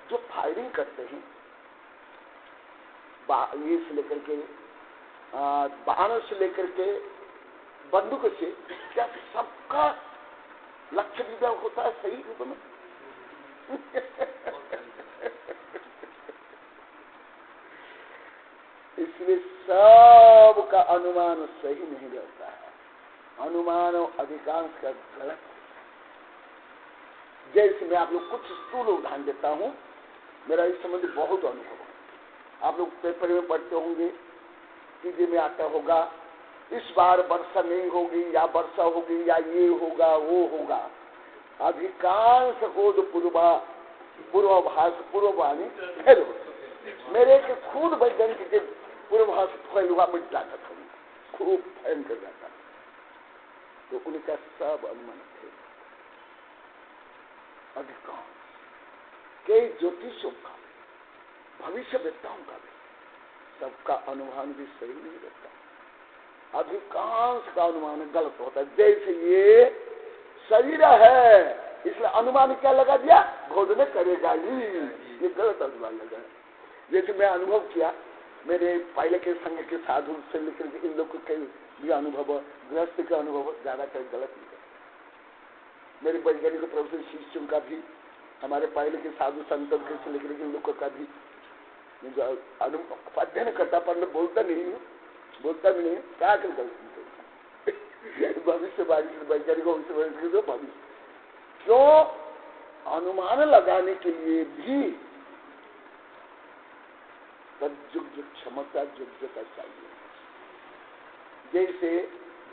जो फायरिंग करते हैं ये से लेकर के बाणों से लेकर के बंदूक से, क्या सबका लक्ष्य विदा होता है सही रूप में? इसलिए सबका अनुमान सही नहीं रहता है। अनुमान अधिकांश का गलत होता है। जैसे मैं आप लोग कुछ स्थूल उदाहरण देता हूं, मेरा इस संबंधी बहुत अनुभव है। आप लोग पेपर में पढ़ते होंगे, टीवी में आता होगा, इस बार वर्षा नहीं होगी या वर्षा होगी या ये होगा वो होगा। अधिकांश ओद पूर्ववाणी फेल होती। मेरे के खुद वैज्ञानिक के पूर्वाभास फेल हुआ, मैं जाता था, खूब भयंकर जाता। तो उनका सब अनुमान थे। अधिकांश कई ज्योतिषों का, भविष्य वेत्ताओं का भी, सबका अनुमान भी सही नहीं रहता। अधिकांश का अनुमान गलत होता है। जैसे ये शरीर है, इसलिए अनुमान क्या लगा दिया? भोजन करेगा ही, ये गलत अनुमान लगा। जैसे मैं अनुभव किया, मेरे पहले के संघ के साधु से लेकर इन लोग के भी अनुभव, गृहस्थ का अनुभव ज्यादातर गलत निकला। मेरे वैज्ञानिक तरफ से शिष्यों का भी, हमारे पहले के साधु संतों के से लेकर इन लोगों का भी अध्ययन करता, पर मैं बोलता भी नहीं, क्या कर गलत भविष्यवाणी वैज्ञानिक भविष्य। क्यों? अनुमान लगाने के लिए भी जो क्षमता, योग्यता चाहिए। जैसे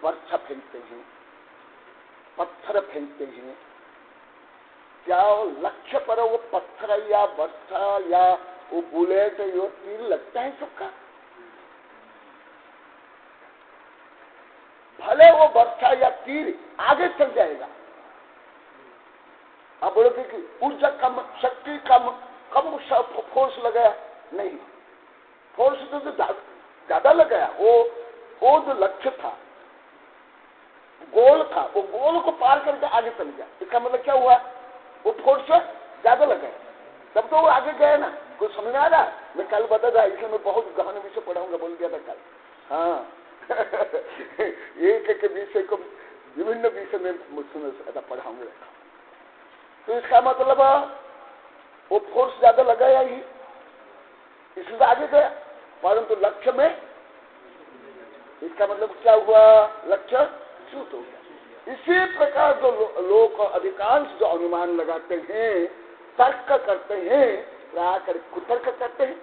वर्षा फेंकते हैं, पत्थर फेंकते हैं, क्या लक्ष्य पर वो पत्थर या वर्षा या वो बुलेट या तीर लगता है सबका? भले वो वर्षा या तीर आगे चल जाएगा, आप बोलोगे कि ऊर्जा कम, शक्ति कम फोर्स लगाया, नहीं, फोर्स तो ज्यादा लगाया। वो जो लक्ष्य था, गोल था, वो गोल को पार करके आगे चल गया। इसका मतलब क्या हुआ? वो फोर्स ज्यादा लगाया, तब तो वो आगे गया ना। कुछ समझ में आ रहा? मैं कल बता था, इसलिए मैं बहुत गहन विषय पढ़ाऊंगा, बोल दिया था कल। हाँ एक विषय को विभिन्न विषय में पढ़ाऊंगा। तो इसका मतलब वो फोर्स ज्यादा लगाया ही, इसलिए आगे गया, परंतु लक्ष्य में, इसका मतलब क्या हुआ? लक्ष्य च्युत हो गया। इसी प्रकार जो लोग अधिकांश जो अनुमान लगाते हैं, तर्क करते हैं, कुतर्क करते हैं,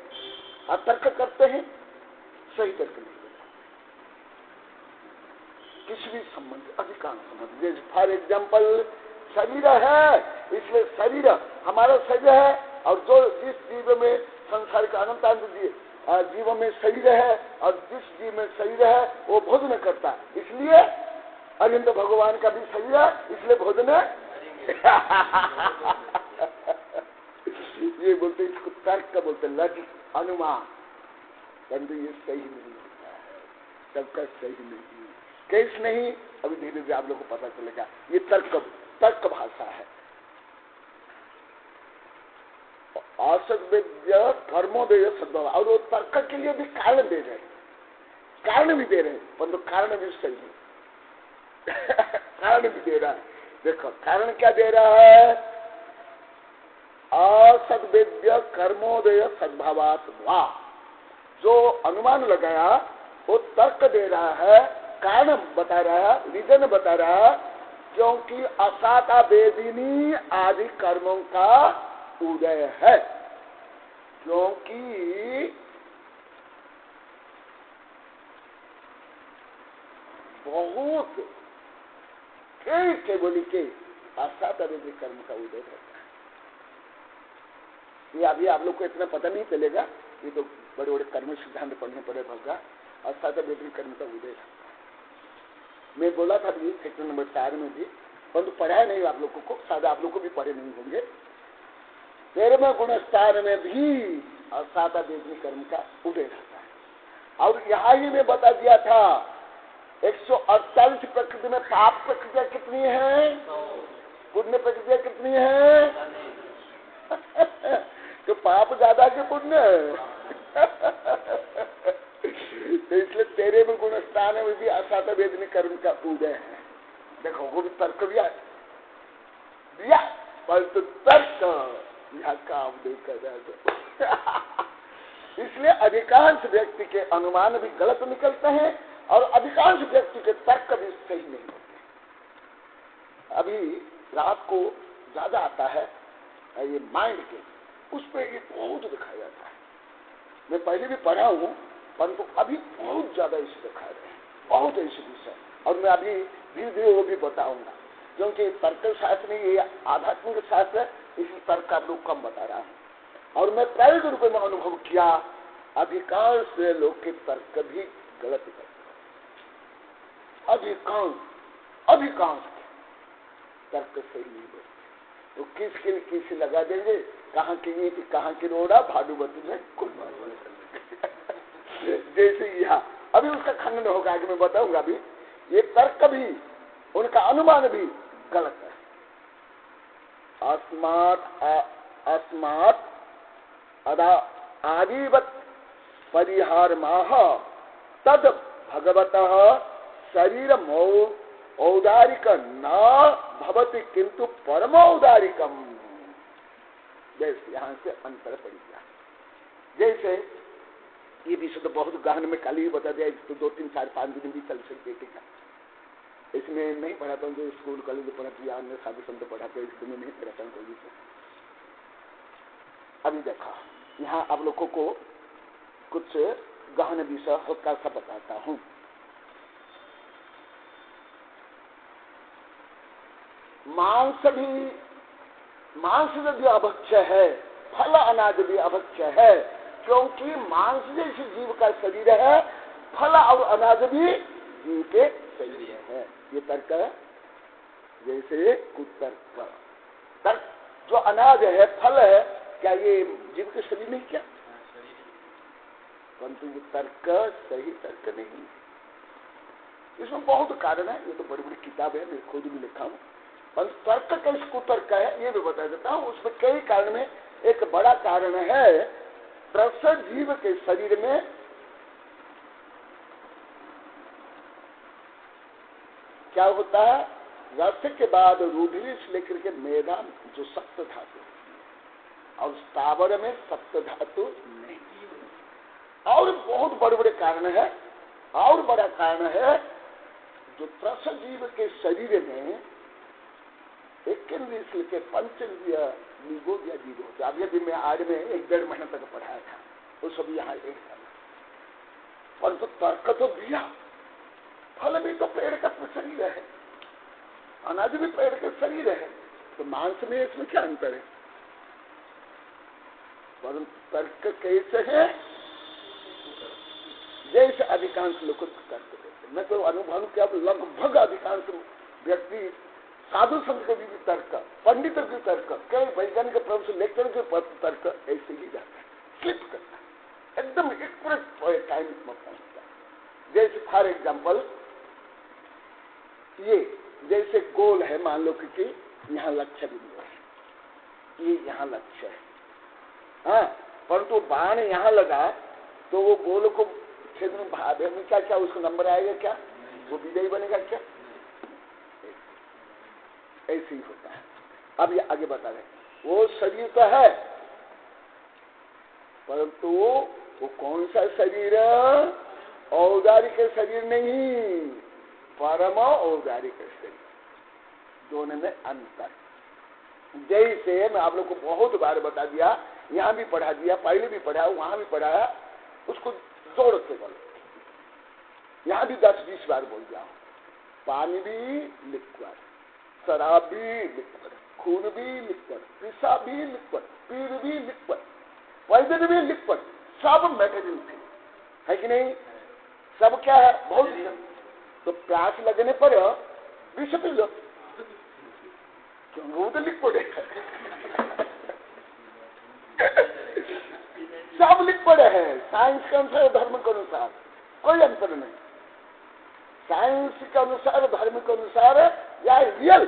अतर्क करते हैं, सही तर्क नहीं देता किसी भी संबंध, अधिकांश संबंध। जैसे फॉर एग्जाम्पल शरीर है, इसलिए शरीर हमारा शरीर है, और जो जिस जीव में संसार का अनंत जीव में शरीर है, और जिस जीव में शरीर है वो भोजन करता है, इसलिए अरिहंत भगवान का भी शरीर है, इसलिए भोजन है। ये बोलते, इसको तर्क का बोलते, लॉजिक, अनुमान। परंतु ये सही नहीं होता है, सबका सही नहीं, कैसे नहीं, अभी धीरे धीरे आप लोगों को पता चलेगा। ये तर्क भाषा है। औसत विद्या कर्मोदय सद्भाव, और वो तर्क के लिए भी कारण दे रहे हैं, कारण भी दे रहे हैं, परंतु कारण भी सही है। कारण भी दे रहा है। देखो कारण क्या दे रहा है? असद्वेद्य कर्मोदय सद्भावात् वा, जो अनुमान लगाया वो तर्क दे रहा है, कारण बता रहा है, रीजन बता रहा है, क्योंकि असाता वेदिनी आदि कर्मों का उदय है। क्योंकि बहुत केवली के असाता वेदी कर्म का उदय रहता है। ये अभी आप लोग को इतना पता नहीं चलेगा, ये तो बड़े बड़े कर्म सिद्धांत पढ़ने पड़े होगा और सादा बेदनी कर्म का उदय। मैं बोला था भी सेक्टर नंबर 4 में भी, परंतु पढ़ाया नहीं आप लोगों को, सादा आप लोग को भी पढ़े नहीं होंगे। 13वें गुण स्थान में भी सादा बेदनी कर्म का उदय रहता है। और यहाँ ही मैं बता दिया था 148 प्रकृति में पाप प्रक्रिया कितनी है, पुण्य प्रक्रिया कितनी है? तो पाप ज्यादा के पुण्य तो इसलिए 13वें गुण स्थान में भी असाता वेदनी कर्म का उदय है। देखो वो भी तर्क दिया परंतु तर्क यहाँ काम नहीं कर रहा। इसलिए अधिकांश व्यक्ति के अनुमान भी गलत निकलते हैं और अधिकांश व्यक्ति के तर्क भी सही नहीं होते। अभी रात को ज्यादा आता है ये माइंड के, उस पर ये बहुत दिखाया जाता है। मैं पहले भी पढ़ा हूँ परंतु अभी बहुत ज्यादा इसे दिखा रहे हैं, बहुत ऐसे विषय, और मैं अभी धीरे धीरे वो भी बताऊंगा, क्योंकि तर्क शास्त्र में ये आध्यात्मिक शास्त्र है, इसलिए तर्क आप लोग कम बता रहा हूँ। और मैं प्रायोगिक रूप में अनुभव किया अधिकांश लोग के तर्क भी गलत करते, अधिकांश तर्क सही नहीं बोलते। तो किसके लिए किसे लगा देंगे, कहाँ की ये कि कहाँ की रोड़ा भानुमती में कुल जैसे यहाँ अभी उसका खंडन होगा, आगे मैं बताऊंगा। अभी ये तर्क भी, उनका अनुमान भी गलत है। अस्मात् आदिवत परिहार माह तद भगवतः शरीर औदारिक न भवति किंतु परमौदारिकम। जैसे यहाँ से अंतर पड़ गया। जैसे ये विषय तो बहुत गहन में कल ही बता दिया, तो 2, 3, 4, 5 दिन भी चल सकते थे। इसमें नहीं पढ़ाता हूँ, जो स्कूल कॉलेज में पढ़ाती है, अन्य साधु संत पढ़ाते हैं, इसमें नहीं पढ़ाता हूँ कोई विषय। अभी देखा यहाँ आप लोगों को कुछ गहन विषय हल्का सा बताता हूँ। मांस यदि अभक्ष्य है, फल अनाज भी अभक्ष्य है, क्योंकि मांस जैसे जीव का शरीर है, फल और अनाज भी जीव के शरीर है। ये तर्क है। जैसे कुतर्क, तर्क जो अनाज है, फल है, क्या ये जीव के शरीर नहीं? क्या परंतु ये तर्क सही तर्क नहीं। इसमें बहुत कारण है, ये तो बड़ी बड़ी किताब है, मैं खुद भी लिखा हूँ। पर तर्क कैसे कुतर्क है ये भी बता देता हूँ। उसमें कई कारण में एक बड़ा कारण है, प्रसन्न जीव के शरीर में क्या होता है, रस के बाद रूधिर से लेकर के मेदा जो सप्त धातु, और स्थावर में सप्त धातु नहीं। और बहुत बड़े बड़े कारण है। और बड़ा कारण है, जो प्रसन्न जीव के शरीर में एक इंद्रिय से लेकर पंचेंद्रिय निगोद या जीव होते। अब यदि मैं आज में 1-1.5 महीने तक पढ़ाया था, तो सभी यहाँ एक था, परंतु तर्क तो दिया। फल भी तो पेड़ का शरीर है, अनाज भी पेड़ का शरीर है, तो मांस में इसमें क्या अंतर है? परंतु तर्क कैसे है? जैसे अधिकांश लोग तर्क देते। मैं तो अनुभव किया, लगभग अधिकांश व्यक्ति साधु संत के भी तर्क, पंडितों के तर्क, कई वैज्ञानिक प्रोफेसर लेक्चर के तर्क ऐसे ही जाता है, स्लिप करता है, एकदम एक्यूरेट टाइम में पहुंचता है। जैसे फॉर एग्जाम्पल, ये जैसे गोल है, मान लो कि यहाँ लक्ष्य बिंदु है, ये यहाँ लक्ष्य है, हाँ, परंतु बाण यहाँ लगा तो वो गोल को छेद में भागे में क्या क्या उसका नंबर आएगा? क्या वो विजयी बनेगा? क्या ऐसे ही होता है। अब ये आगे बता रहे, वो शरीर तो है, परंतु वो कौन सा शरीर? औदारिक शरीर नहीं, परम औदारिक शरीर। दोनों में अंतर। जैसे मैं आप लोग को बहुत बार बता दिया, यहाँ भी पढ़ा दिया, पहले भी पढ़ा, वहां भी पढ़ाया, उसको जोड़ के बोलो। यहाँ भी 10-20 बार बोल दिया। पानी भी लिक्विड, शराब भी लिक्विड, खून भी लिक्विड, पेशाब भी लिक्विड, पीर भी लिक्विड, वैद्य भी लिक्विड, सब मेडिसिन है कि नहीं? सब क्या है? भौतिक। तो प्यास लगने पर विष पी लो, क्यों? वो तो लिक्विड है। सब लिक्विड है, साइंस के अनुसार, धर्म के अनुसार कोई अंतर नहीं। साइंस के अनुसार, धर्म के अनुसार या real,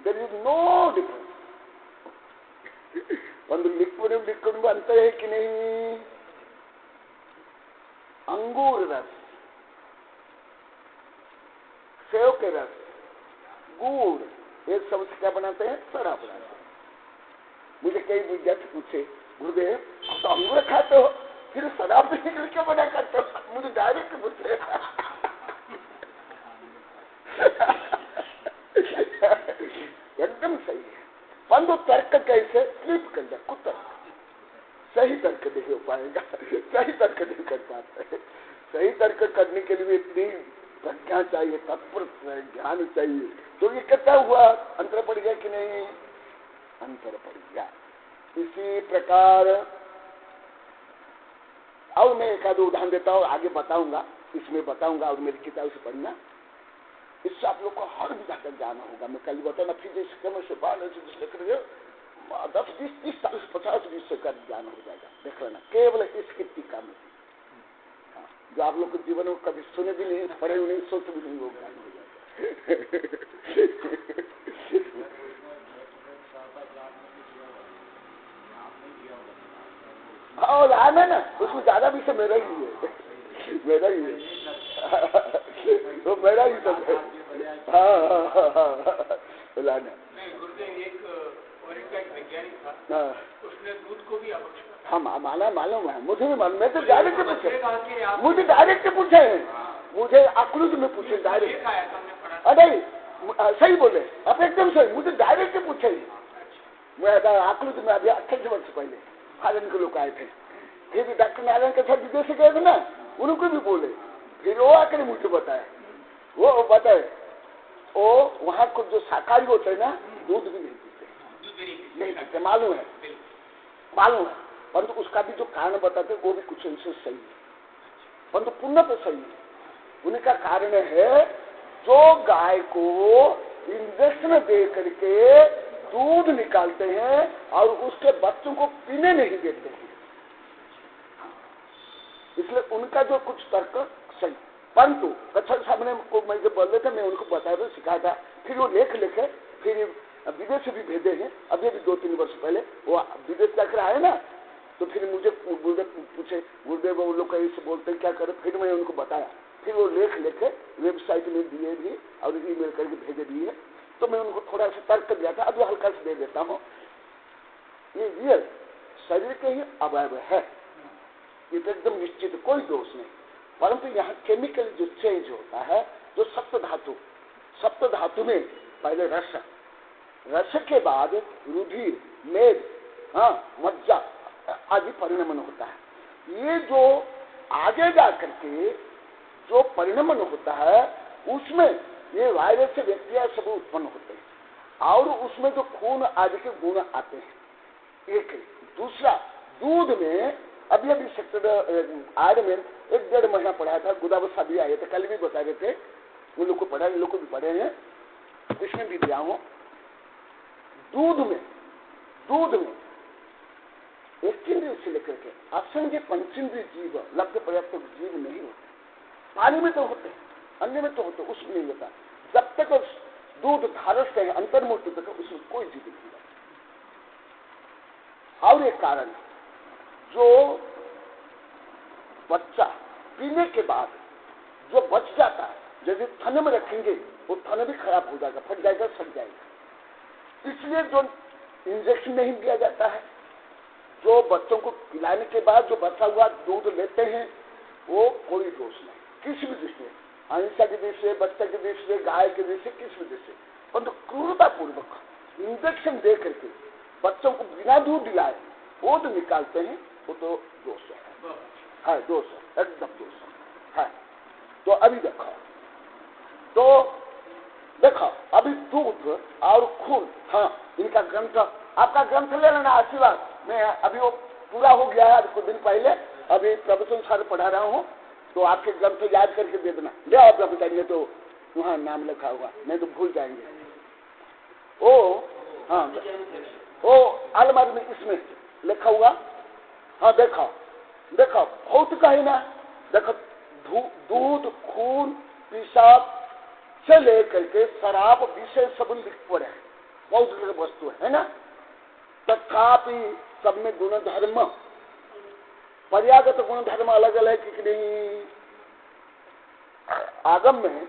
there is no difference. ಒಂದು लिक्विड में अंतर है कि नहीं? अंगूर रस, सेव के रस, गुड़, एक सब से क्या बनाते हैं? शराब बनाते हैं। मुझे कई विद्यार्थी पूछे, गुरुदेव तो अंगूर खाते हो, फिर शराब भी निकल के बना करते हो? मुझे डायरेक्ट पूछे। एकदम सही है। परंतु तर्क कैसे स्लिप कर जाए? कुत्ता सही तर्क नहीं हो पाएगा, सही तर्क नहीं कर पाते। सही तर्क करने के लिए इतनी प्रज्ञा चाहिए, तत्पर ज्ञान चाहिए। तो ये कितना हुआ? अंतर पड़ गया कि नहीं? अंतर पड़ गया। इसी प्रकार और मैं एक आधे उदाहरण देता हूँ, आगे बताऊंगा, इसमें बताऊंगा और मेरी किताब से पढ़ना। इससे आप लोग को हर विधा का ज्ञान होगा। मैं कल बताना, फिजिक्स केमिस्ट्री बायोलॉजी लिख रहे हो, 10, 20, 30, 40, 50 विषय का ज्ञान हो जाएगा। देख लेना, केवल इसकी टीका में, जो आप लोग के जीवन में कभी सुने भी नहीं, पढ़े भी नहीं, सोच भी नहीं, वो ज्ञान हो जाएगा। हाँ लाभ है ना, उसमें ज्यादा भी से मेरा ही है, मेरा ही है, तो मेरा ही सब है। हाँ लाना। वैज्ञानिक था, उसने दूध को भी अपवित्र। हाँ मालूम है, मुझे भी मालूम। मैं तो डायरेक्ट पूछे, मुझे डायरेक्ट पूछे हैं, मुझे अक्लूज में पूछे डायरेक्ट। अरे सही बोले आप, एकदम सही। मुझे डायरेक्ट पूछे, मैं अक्लूज में अभी 28 वर्ष पहले फॉरेन के लोग आए थे, फिर डॉक्टर नारायण के साथ विदेश गए थे ना, उनको भी बोले, फिर वो आकर मुझे बताया, वो बताए वो वहाँ को जो शाकाहारी होते हैं ना, दूध भी नहीं पीते, नहीं पीते, मालूम है, परंतु उसका भी जो कारण बताते वो भी कुछ इनसे सही है, परंतु पूर्ण तो सही है। उनका कारण है जो गाय को इंजेक्शन दे करके दूध निकालते हैं और उसके बच्चों को पीने नहीं देते हैं, इसलिए उनका जो कुछ तर्क सही। परंतु कच्छा साहब ने को मैं जब बोल रहे थे, मैं उनको बताया था, सिखाया था, फिर वो लेख लिखे, फिर विदेश भी भेजे हैं। अभी भी 2-3 वर्ष पहले वो विदेश जाकर आए ना, तो फिर मुझे पूछे, गुरुदेव वो लोग ऐसे बोलते हैं, क्या करें? फिर मैं उनको बताया, फिर वो लेख लिखे वेबसाइट में दिए भी और ईमेल करके भेजे दिए। तो मैं उनको थोड़ा सा तर्क दिया था, अभी हल्का से दे देता हूँ। ये रियल शरीर के ही अवयव है, ये तो एकदम निश्चित, कोई दोष नहीं। परंतु यहाँ केमिकल जो चेंज होता है, जो सप्त धातु में पहले रस के बाद रुधिर, मेद, मज्जा आदि परिणमन होता है। ये जो आगे जा करके जो परिणमन होता है, उसमें ये वायरस से बैक्टीरिया सब उत्पन्न होते हैं और उसमें जो खून आदि के गुण आते हैं। एक दूसरा, दूध में अभी सेक्टर आर्ट में 1-1.5 महीना पढ़ाया था, गुदावसा भी आए थे, कल भी बता रहे थे, उन लोग को पढ़ा, इन लोग को भी पढ़े हैं, इसमें भी दिया हूं। दूध में इंद्रिय से लेकर के असंख्य पंचेंद्रिय जीव, लब्ध पर्याप्त जीव नहीं होते। पानी में तो होते हैं, अन्य में तो होते, उसमें नहीं होता। जब तक दूध धारस है अंतर्मुक्त तक उसमें कोई जीव नहीं होता। और एक कारण, जो बच्चा पीने के बाद जो बच जाता है, यदि थन में रखेंगे वो थन भी खराब हो जाएगा, फट जाएगा, सड़ जाएगा। इसलिए जो इंजेक्शन नहीं दिया जाता है, जो बच्चों को पिलाने के बाद जो बचा हुआ दूध लेते हैं, वो कोई दोष नहीं, किसी भी दृष्टि से, अहिंसा की दृष्टि से, बच्चे की दृष्टि से, गाय की दृष्टि से, किसी भी दृष्टि से। परंतु क्रूरतापूर्वक इंजेक्शन दे करके बच्चों को बिना दूध दिलाए वो तो निकालते हैं, वो तो दोष है, दोष है, एकदम दोष है। तो अभी देखो, अभी दूध और खून, इनका ग्रंथ, आपका ग्रंथ ले लेना, आशीर्वाद में अभी वो पूरा हो गया है। आज कुछ दिन पहले अभी प्रवचन सारे पढ़ा रहा हूँ, तो आपके ग्रंथ याद करके दे देना। ले आप लोग बताइए तो वहाँ नाम लिखा हुआ, नहीं तो भूल जाएंगे। ओ हाँ, वो अलमारी में इसमें लिखा हुआ। हाँ देखो देखो, बहुत कहीं ना देखो, दूध, खून, पेशाब से लेकर के शराब विषय सब लिख पड़े, बहुत वस्तु है ना। तथापि सब में गुण धर्म, पर्यागत गुण धर्म अलग अलग है कि नहीं। आगम में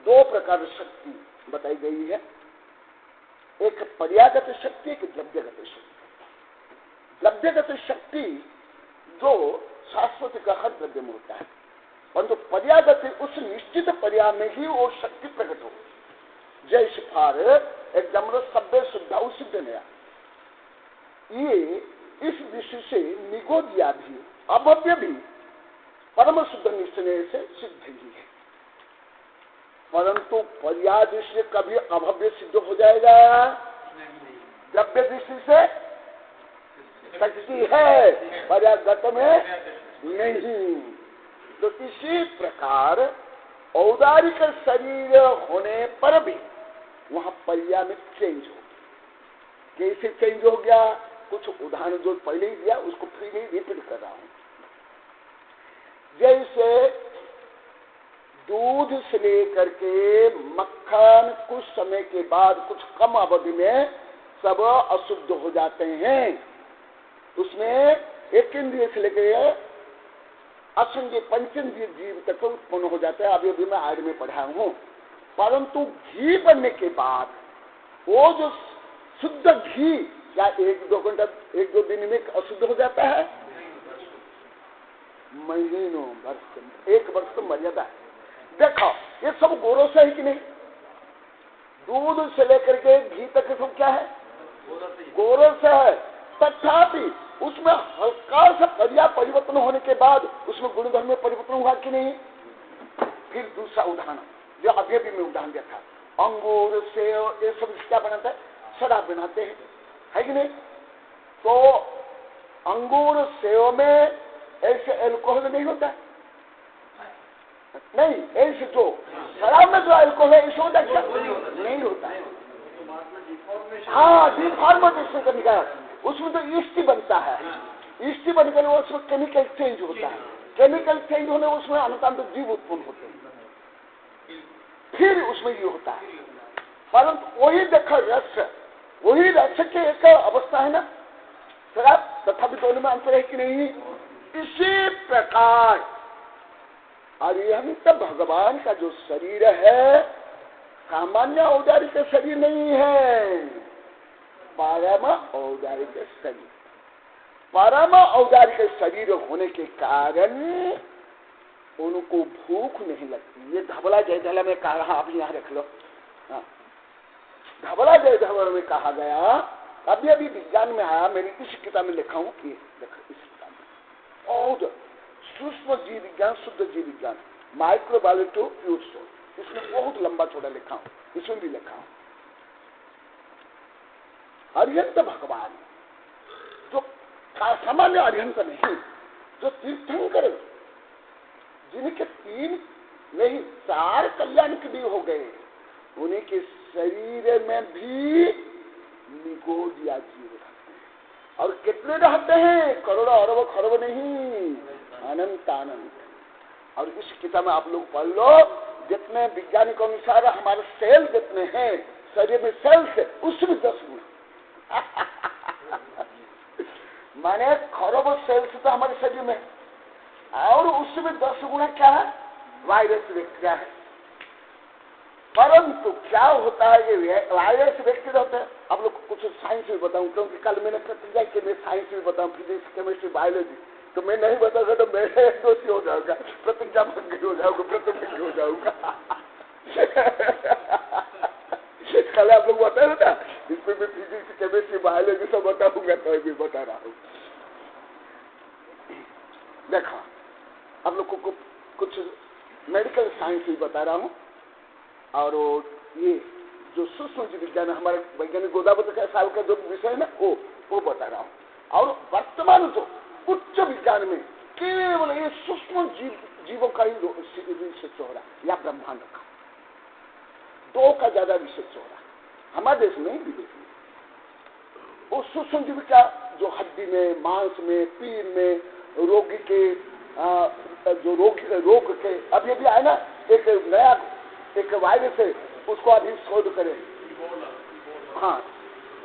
दो प्रकार शक्ति बताई गई है, एक पर्यागत शक्ति, एक द्रव्यगत शक्ति। द्रव्यगत शक्ति जो शाश्वत का हर द्रव्य में होता है, परंतु पर्यागत उस निश्चित पर्या में ही वो शक्ति प्रकट हो। जैसे फार एकदम सभ्य शुद्ध सिद्ध नया, ये इस दृष्टि से निगोदिया भी अभव्य भी परम शुद्ध निश्चय से सिद्ध ही है। परंतु पर्या दृष्टि से कभी अभव्य सिद्ध हो जाएगा? द्रव्य दृष्टि से शक्ति है, पर्यागत में नहीं। तो इसी प्रकार औदारिक शरीर होने पर भी वहां पर्या में चेंज हो। कैसे चेंज हो गया? कुछ उदाहरण जो पहले ही दिया उसको फिर ही रिपीट कर रहा हूं। जैसे दूध से लेकर के मक्खन कुछ समय के बाद, कुछ कम अवधि में सब अशुद्ध हो जाते हैं। उसमें एक इंद्रिय से लेकर असंज्ञ पंचेंद्रिय जीव तक उत्पन्न हो जाता है। अभी मैं आड़ में पढ़ा हूं। परंतु घी बनने के बाद वो जो शुद्ध घी क्या एक दो घंटा, एक दो दिन में अशुद्ध हो जाता है? महीनों, वर्ष, एक वर्ष तो मर्यादा है। देखो ये सब गोरों से है कि नहीं? दूध से लेकर के घी तक सब क्या है? गोरों से है। तथापि उसमें हल्का सा पर्या परिवर्तन होने के बाद उसमें गुणधर्म में परिवर्तन हुआ कि नहीं? फिर दूसरा उदाहरण जो अभी भी मैं उदाहरण दिया था, अंगूर से ये सब क्या बनाता है? शराब बनाते हैं, है कि नहीं? तो अंगूर सेव में ऐसे अल्कोहल नहीं होता है? नहीं, ऐसे जो शराब में जो अल्कोहल है ऐसे होता है क्या? नहीं होता है। हाँ, डिफॉर्मेशन करने का उसमें तो ईस्ट बनता है। ईस्ट बनकर उसमें केमिकल चेंज होता है। केमिकल चेंज होने उसमें अनंत जीव उत्पन्न होते हैं, फिर उसमें ये होता है। परंतु वही देखो रस, वही रस के एक अवस्था है ना शराब, तथापि दोनों में अंतर है कि नहीं? इसी प्रकार अरिहंत भगवान का जो शरीर है सामान्य औदारिक शरीर नहीं है, परम औदारिक शरीर। परम औदारिक शरीर होने के कारण उनको भूख नहीं लगती। ये धबला जयधला में कहा, आप यहाँ रख लो। हाँ, धबला जयधला में कहा गया, अभी अभी विज्ञान में आया, मेरी इस किताब में लिखा हूँ कि इस किताब में बहुत सूक्ष्म जीव विज्ञान, शुद्ध जीव विज्ञान, माइक्रोबायोलॉजी टू प्योर सोल, इसमें बहुत लंबा चौड़ा लिखा हूँ, इसमें भी लिखा हूँ। अरिहंत भगवान जो सामान्य अरिहंत नहीं, जो तीर्थंकर जिनके 3 नहीं 4 कल्याण के भी हो गए, उन्हीं के शरीर में भी निगोदिया जीव रहते हैं। और कितने रहते हैं? करोड़ों अरबों खरबों नहीं, अनंत अनंत। और इस किताब में आप लोग पढ़ लो, जितने वैज्ञानिक अनुसार हमारे सेल जितने हैं शरीर में, सेल से उसमें 10 गुना माने खरबों सेल से तो हमारे शरीर में, और उसमें 10 गुना क्या है? वायरस बैक्टीरिया है। परंतु क्या होता है, ये वायरस बैक्टीरिया होता है। आप लोग को कुछ साइंस भी बताऊं, क्योंकि कल मैंने प्रतिज्ञा कि मैं साइंस भी बताऊं, फिजिक्स, केमिस्ट्री, बायोलॉजी, तो मैं नहीं बताऊंगा तो मैं दोषी हो जाऊंगा, प्रतिज्ञा भंग हो जाऊंगा, प्रतिज्ञा हो जाऊंगा। कल आप लोग बता रहे था, इसमें भी फिजिक्स, केमिस्ट्री, बायोलॉजी सब बताऊंगा, तो भी बता रहा हूँ। देखो आप लोग को कुछ मेडिकल साइंस भी बता रहा हूँ, और ये जो सूक्ष्म जीव विज्ञान हमारे वैज्ञानिक गोदावरी का साल का जो विषय है ना, वो बता रहा हूँ। और वर्तमान जो उच्च विज्ञान में केवल ये सूक्ष्म जीवों का ही रिसर्च हो रहा है, या ब्रह्मांड का 2 का ज्यादा रिसर्च हो रहा है हमारे देश में, विदेश में। वो सूक्ष्म जीव का जो हड्डी में, मांस में, पीर में, रोगी के जो रोग के, अब ये भी आए ना एक नया एक वायरस है, उसको अभी शोध करें, हाँ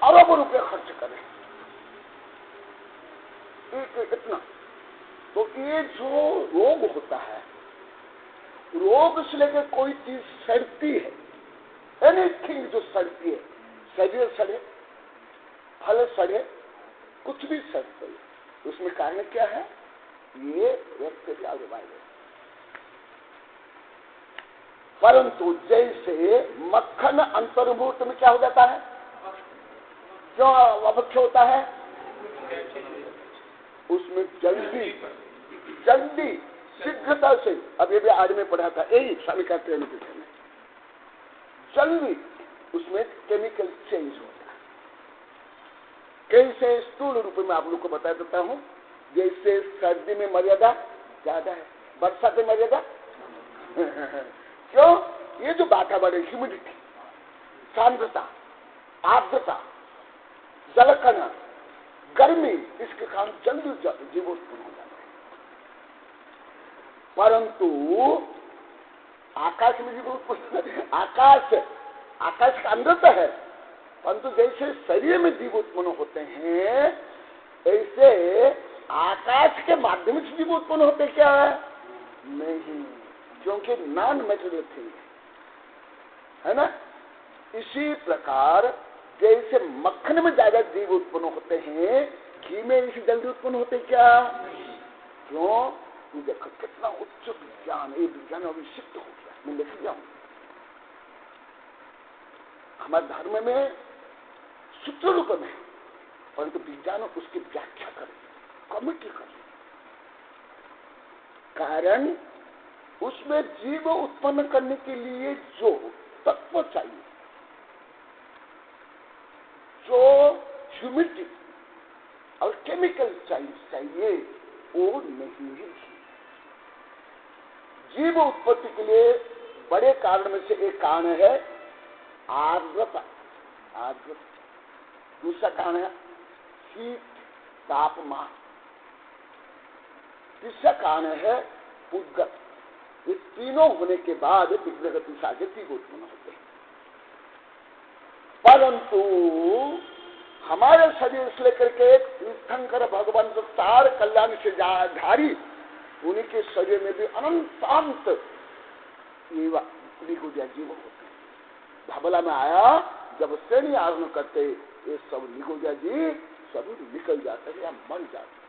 अरबों रुपए खर्च करें इतना। तो ये जो रोग होता है, रोग से लेकर कोई चीज सड़ती है, एनीथिंग जो सड़ती है, शरीर सड़े, फल सड़े, कुछ भी सड़ते है, उसमें कारण क्या है? ये बैक्टीरिया वायरस। परंतु जैसे मक्खन अंतर्भूत में क्या हो जाता है, क्यों अभक्ष्य होता है? उसमें जल्दी शीघ्रता से, अब ये भी आज में पढ़ा था, यही स्वामी का ट्रेन में जल्दी उसमें केमिकल चेंज होता है। कैसे? स्थूल रूप में आप लोग को बता देता हूं। जैसे सर्दी में मर्यादा ज्यादा है, बरसात में मर्यादा क्यों? ये जो वातावरण, ह्यूमिडिटी, सांद्रता, आर्द्रता, जलकण, गर्मी, इसके कारण जल्दी जीव उत्पन्न हो जाता है। परंतु आकाश में जीव उत्पन्न, आकाश का अंदर तो है, परंतु जैसे शरीर में जीव उत्पन्न होते हैं, ऐसे आकाश के माध्यम से जीव उत्पन्न होते क्या है? नहीं, क्योंकि नॉन मैटेरियल थिंग है ना। इसी प्रकार जैसे मक्खन में ज्यादा जीव उत्पन्न होते हैं, घी में इसी जल्दी उत्पन्न होते क्या? क्यों? देखो कितना उच्च विज्ञान, ये विज्ञान अभी सिद्ध हो गया। मैं लिख जाऊं, हमारे धर्म में सूत्र रूप में, परंतु विज्ञान उसकी व्याख्या करे, कमिटी करे। कारण उसमें जीव उत्पन्न करने के लिए जो तत्व चाहिए, जो ह्यूमिडिटी और केमिकल चाहिए, वो नहीं है। जीव उत्पत्ति के लिए बड़े कारण में से एक कारण है आर्द्रता। दूसरा कारण है हीट, तापमान। तीसरा कारण है उद्गत। ये तीनों होने के बाद विग्रहगति साधे जीव उत्पन्न होते हैं। परंतु हमारे शरीर से लेकर के तीर्थंकर भगवान जो 4 कल्याण से धारी, उन्हीं के शरीर में भी अनंतांत निगुदिया जीव होते हैं। धबला में आया, जब श्रेणी आरोहण करते, ये सब निगुदिया जी सभी निकल जाते हैं या मर जाते हैं,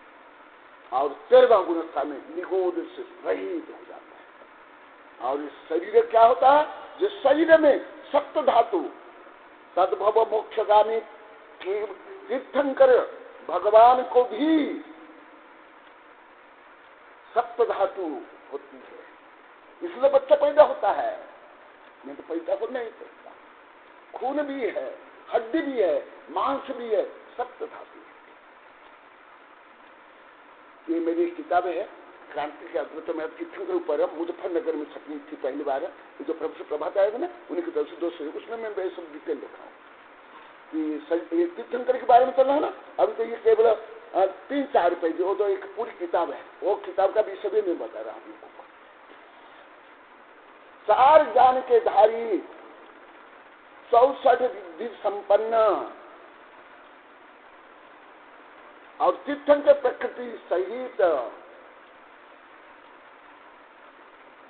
और 13वां गुणस्था में निगोद से रहित हो जाता है। और इस शरीर क्या होता है? जिस शरीर में सप्त धातु, तद्भव मोक्षगामी तीर्थंकर भगवान को भी सप्त धातु होती है, इसलिए बच्चा पैदा होता है, नहीं तो पैदा हो नहीं सकता। खून भी है, हड्डी भी है, मांस भी है, सप्त धातु। ये मेरी एक किताब है, क्रांति के अद्भुत में तीर्थंकर ऊपर, मुजफ्फरनगर में छपी थी पहली बार। जो प्रोफेसर प्रभात आए थे ना, उन्हीं की तरफ से 200, उसमें मैं सब डिटेल लिखा हूँ कि ये तीर्थंकर के बारे में चल रहा है ना। अभी तो ये केवल 3-4 रुपए जो तो एक पूरी किताब है, वो किताब का भी सभी मैं बता रहा हूँ। 4 ज्ञान के धारी, 64 विधि संपन्न और तीर्थंकर प्रकृति सहित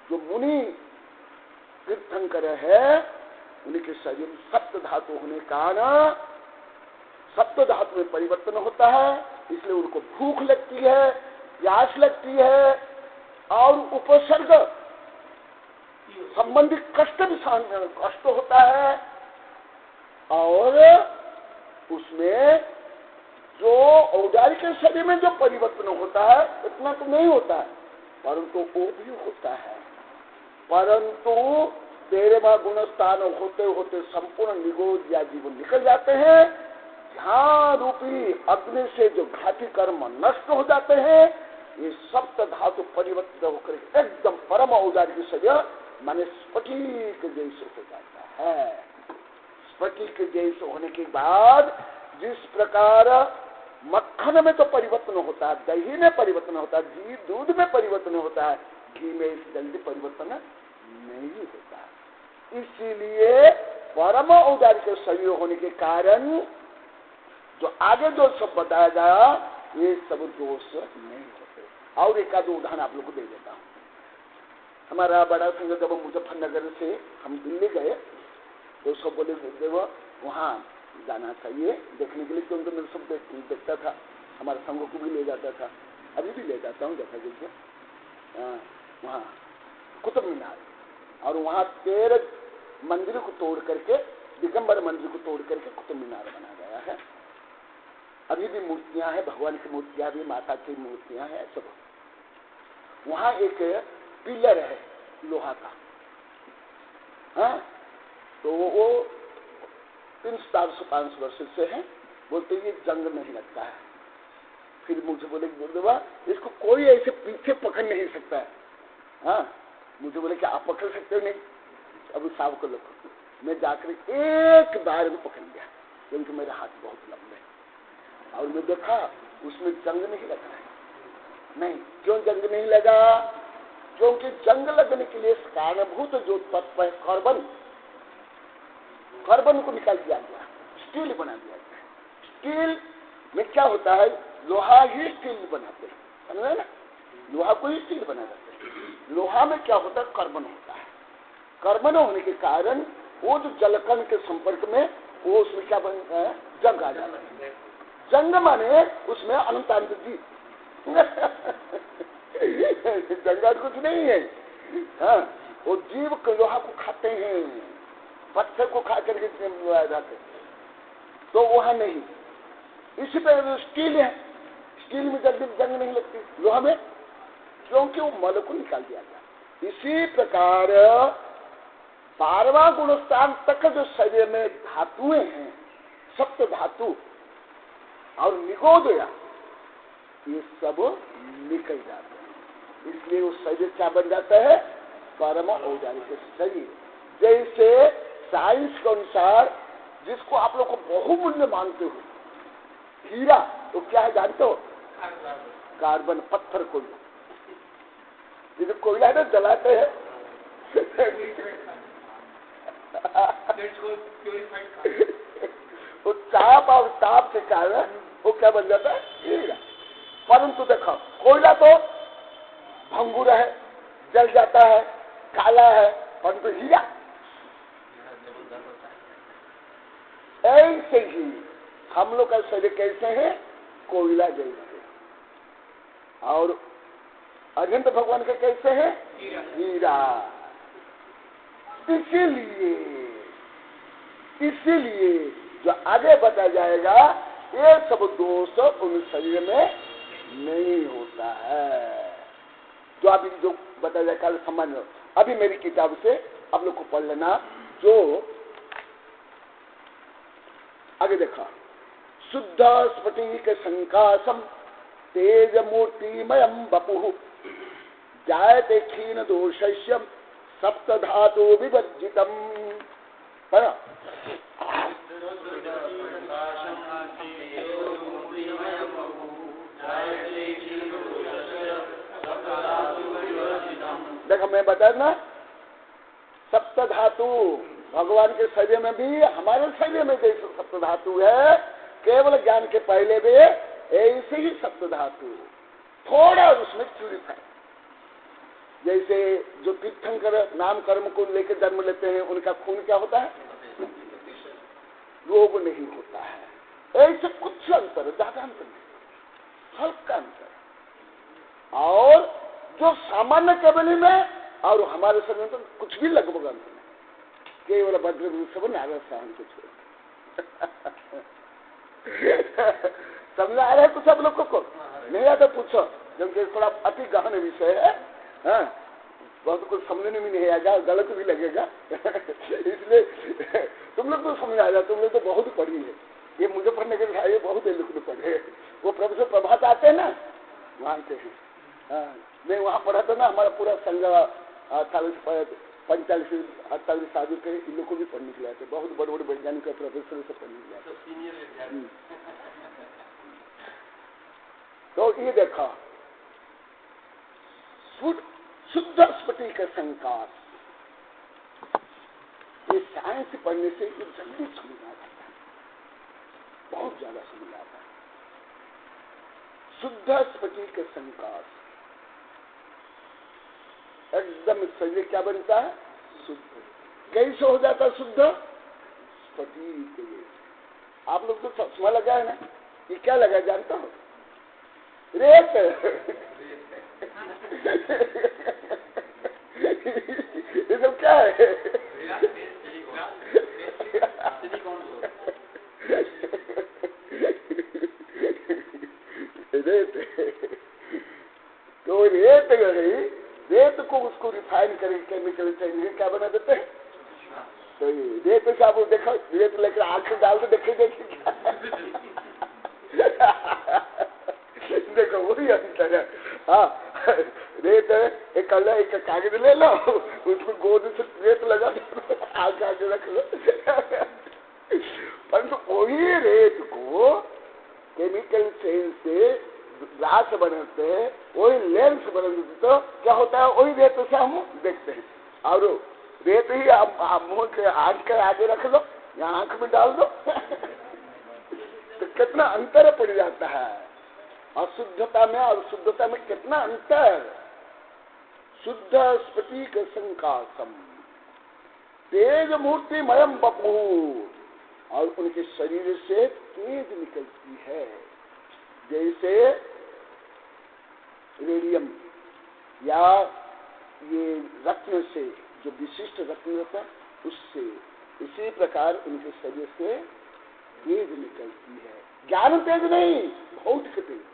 जो मुनि तीर्थंकर है, उन्हीं के शरीर सप्त धातु होने का कारण सप्त धातु में परिवर्तन होता है, इसलिए उनको भूख लगती है, प्यास लगती है, और उपसर्ग संबंधी कष्ट होता है। और उसमें जो औजारिक शरीर में जो परिवर्तन होता है, इतना तो नहीं होता है, परंतु वो भी होता है। परंतु 13वां गुण स्थान होते होते संपूर्ण निगोद या जीवन निकल जाते हैं। ध्यान रूपी अग्नि से जो घाती कर्म नष्ट हो जाते हैं, ये सप्त धातु परिवर्तित होकर एकदम परम औदार्य की शरीर माने स्फटिक जैसे हो जाता है। स्फटिक जैसे होने के बाद जिस प्रकार मक्खन में तो परिवर्तन होता है, दही में परिवर्तन होता है, घी दूध में परिवर्तन होता है, घी में इस जल्दी परिवर्तन नहीं होता। इसीलिए परम औदार्य के शरीर होने के कारण जो आगे जो सब बताया गया ये सब दोष नहीं होते। और एक आध उदाहरण आप लोग को दे देता हूँ। हमारा बड़ा संघ जब मुजफ्फरनगर से हम दिल्ली गए तो सब बोले देव वहाँ जाना चाहिए देखने के लिए, क्योंकि मैं सब देखता था, हमारे संघों को भी ले जाता था, अभी भी ले जाता हूँ देखा देखिए। वहाँ कुतुब मीनार, और वहाँ 13 मंदिर को तोड़ करके, दिगंबर मंदिर को तोड़ करके कुतुब मीनार बना गया है। अभी भी मूर्तियां हैं, भगवान की मूर्तियां भी, माता की मूर्तियां हैं सब। वहाँ एक पिलर है लोहा का, हाँ, तो वो 300-400-500 वर्ष से है। बोलते ये जंग नहीं लगता है। फिर मुझे बोले गुरुदेवा इसको कोई ऐसे पीछे पकड़ नहीं सकता है। हाँ, मुझे बोले कि आप पकड़ सकते हो? नहीं। अब साहब को लगो, मैं जाकर एक बार में पकड़ गया, क्योंकि मेरे हाथ बहुत लंबे, और मैं देखा उसमें जंग नहीं लग रहा है। नहीं, क्यों जंग नहीं लगा? क्योंकि जंग लगने के लिए कारणभूत जो तत्व है कार्बन, कार्बन को निकाल दिया गया, स्टील बना दिया गया। स्टील में क्या होता है? लोहा ही स्टील बनाते हैं, समझे ना? लोहा को ही स्टील बना जाते हैं। लोहा में क्या होता है? कार्बन होता है। कार्बन होने के कारण वो जो जलकण के संपर्क में वो उसमें क्या बनता है? जंग आ जाता है। जंग माने उसमें अनंतानंद जी जंग कुछ नहीं है। हाँ, वो जीव लोहा को खाते हैं, पत्थर को खा करके जाते, तो वहां नहीं। इसी तरह स्टील है, स्टील में जल्दी जंग नहीं लगती, लोहा में, क्योंकि वो मल को निकाल दिया गया। इसी प्रकार 12वां गुणस्थान तक जो शरीर में धातुएं हैं, सप्त धातु और निगोदया, ये सब निकल जाते हैं। इसलिए वो शरीर क्या बन जाता है? परम औदार्य के शरीर। जैसे साइंस के अनुसार जिसको आप लोग को बहुमूल्य मानते हो, हीरा, तो क्या है जानते हो? कार्बन, पत्थर कोयला। ये कोयला है ना, जलाते हैं वो ताप और ताप के कारण वो क्या बन जाता है? हीरा। परंतु देखो कोयला तो भंगुर है, जल जाता है, काला है, परंतु हीरा ऐसे ही हम लोग का शरीर कैसे है? कोयला जैसे। और अनंत भगवान के कैसे है? हीरा। इसीलिए जो आगे बताया जाएगा ये सब दोष उन शरीर में नहीं होता है। जो अभी जो बताया जाएगा सामान्य, अभी मेरी किताब से आप लोग को पढ़ लेना। जो आगे देखा, शुद्ध स्फटिक संकाशम तेज मूर्तिमयम बपु जायते क्षीण दोषस्यम सप्त धातु विभज्जितम। पढ़ा? देखो मैं बता ना, सप्त धातु भगवान के शरीर में भी, हमारे शरीर में जैसे सप्त धातु है, केवल ज्ञान के पहले भी ऐसे ही सप्त धातु, थोड़ा उसमें प्यूरिफाई। जैसे जो तीर्थंकर नाम कर्म को लेकर जन्म लेते हैं, उनका खून क्या होता है? रोग नहीं होता है। ऐसे कुछ अंतर, ज्यादा अंतर नहीं, हल्का अंतर। और जो सामान्य केवली में और हमारे शरीर में तो कुछ भी लगभग अंतर नहीं, केवल भद्र सब नारायण साहन को छोड़ समझ आ रहा है कुछ आप लोग को? नहीं आता पूछो, क्योंकि थोड़ा अति गहन विषय है। हाँ, बहुत कुछ समझने में नहीं आएगा, गलत भी लगेगा इसलिए तुम लोग तो समझ आ जाए, तुम लोग तो बहुत पढ़ी है। ये मुझे पढ़ने के लिए ये बहुत लिखने पड़े। वो प्रोफेसर प्रभात आते हैं ना, वहाँ के हैं। हाँ, मैं वहाँ पढ़ा था ना, हमारा पूरा संघ 45-48 साल के इन लोग को भी पढ़ने के लिए आते, बहुत बड़े बड़े वैज्ञानिक प्रोफेसर से पढ़ने के लिए आते। तो ये देखा शुद्ध स्फटिक संकार, ये साइंस पढ़ने से ये जल्दी समझ आ जाता है, बहुत ज्यादा समझ आता है। शुद्ध स्फटिक संकार, एकदम शरीर क्या बनता है? शुद्ध। कैसे हो जाता है शुद्ध? स्फटिक। आप लोग तो चश्मा लगा है ना, ये क्या लगा जानता हो? रेत। ये सब क्या है? रेत। तो रेत गई, रेत को उसको रिफाइन करके केमिकल चेंज क्या बना देते हैं? तो ये रेत से आप देखो, रेत लेकर आंख में डाल के देखे क्या देखो वही अंतर है। हाँ, रेत एक कल एक कागज ले लो, उसको गोद से रेत लगा दो, आगे आगे रख लो। परंतु वही रेत को केमिकल चेंज से ग्लास बनाते हैं, वही लेंस बनाते, तो क्या होता है? वही रेत से हम देखते हैं। और रेत ही आप मुंह के आंख के आगे रख लो या आंख में डाल दो, तो कितना अंतर पड़ जाता है। अशुद्धता में और शुद्धता में कितना अंतर। शुद्ध स्फटिक संकाशम तेज मूर्ति मयम बपू, और उनके शरीर से तेज निकलती है जैसे रेडियम या ये रत्न से, जो विशिष्ट रत्न होता है उससे, इसी प्रकार उनके शरीर से तेज निकलती है। ज्ञान तेज नहीं, भौतिक तेज।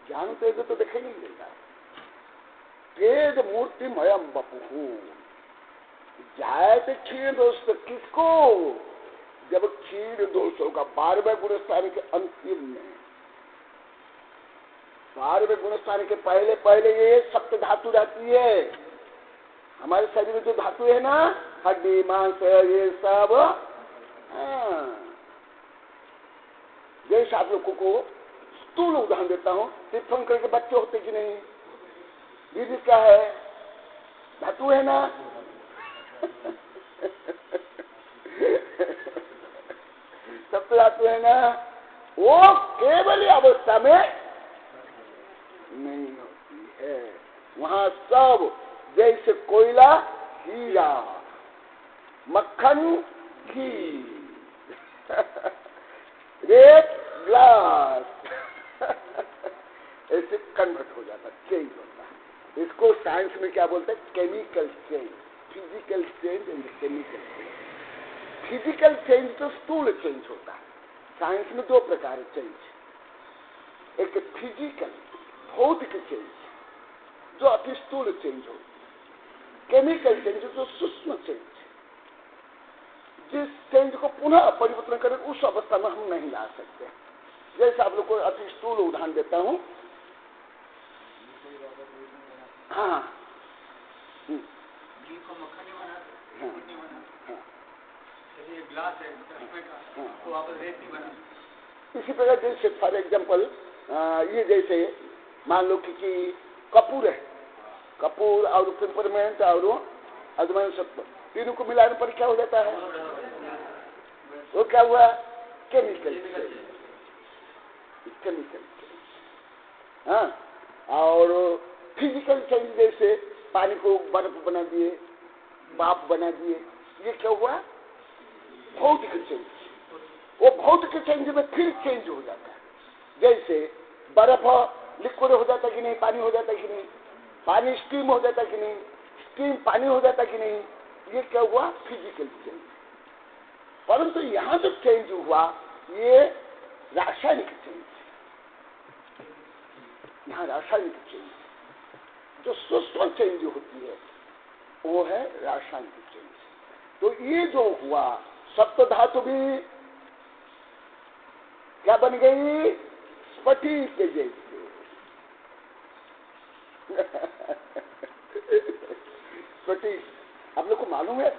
ज्ञान तेज तो दिखाई नहीं देता। तेज मूर्ति मयम बपू जाए तो क्षीण दोष किसको? जब क्षीण दोष होगा 12वें गुणस्थान के अंतिम में, 12वें गुणस्थान के पहले पहले ये सप्त धातु रहती है। हमारे शरीर में जो धातु है ना, हड्डी मांस ये सब, जैसे आप लोगों को स्थूल उदाहरण देता हूँ, तीर्थंकर के बच्चे होते कि नहीं? दीदी क्या है? धातु है ना। सब तो धातु है ना, वो केवल अवस्था में नहीं होती है। वहां सब जैसे कोयला, हीरा, मक्खन, घी, रेत, ग्लास, ऐसे कन्वर्ट हो जाता, चेंज होता है। इसको साइंस में क्या बोलते हैं? Chemical change, physical change and chemical change. Physical change तो स्थूल चेंज होता है। साइंस में दो प्रकार है चेंज, एक फिजिकल भौतिक चेंज जो अति स्थूल चेंज हो, केमिकल चेंज जो सूक्ष्म चेंज, जिस चेंज को पुनः परिवर्तन करें उस अवस्था में हम नहीं ला सकते। जैसे आप लोग को अति स्थूल उदाहरण देता हूं। हाँ, ग्लास है तो आप रेत नहीं बना। इसी प्रकार जैसे फॉर एग्जाम्पल ये जैसे मान लो कि कपूर है, कपूर और पिपरमेंट और अजवाइन सत्व, तीनों को मिलाने पर क्या हो जाता है? वो क्या हुआ? Chemical change. Chemical change. हाँ, और फिजिकल चेंज जैसे पानी को बर्फ बना दिए, भाप बना दिए, ये क्या हुआ? भौतिक चेंज। वो भौतिक चेंज में फिर चेंज हो जाता है। जैसे बर्फ लिक्विड हो जाता कि नहीं, पानी हो जाता कि नहीं, पानी स्टीम हो जाता कि नहीं, स्टीम पानी हो जाता कि नहीं, ये क्या हुआ? Physical change. परंतु यहां जो चेंज हुआ ये रासायनिक चेंज, यहां रासायनिक चेंज, जो सूक्ष्म चेंज होती है वो है रासायनिक चेंज। तो ये जो हुआ सप्त धातु भी क्या बन गई? स्फटिक के जैसे। स्फटिक, आप लोग को मालूम है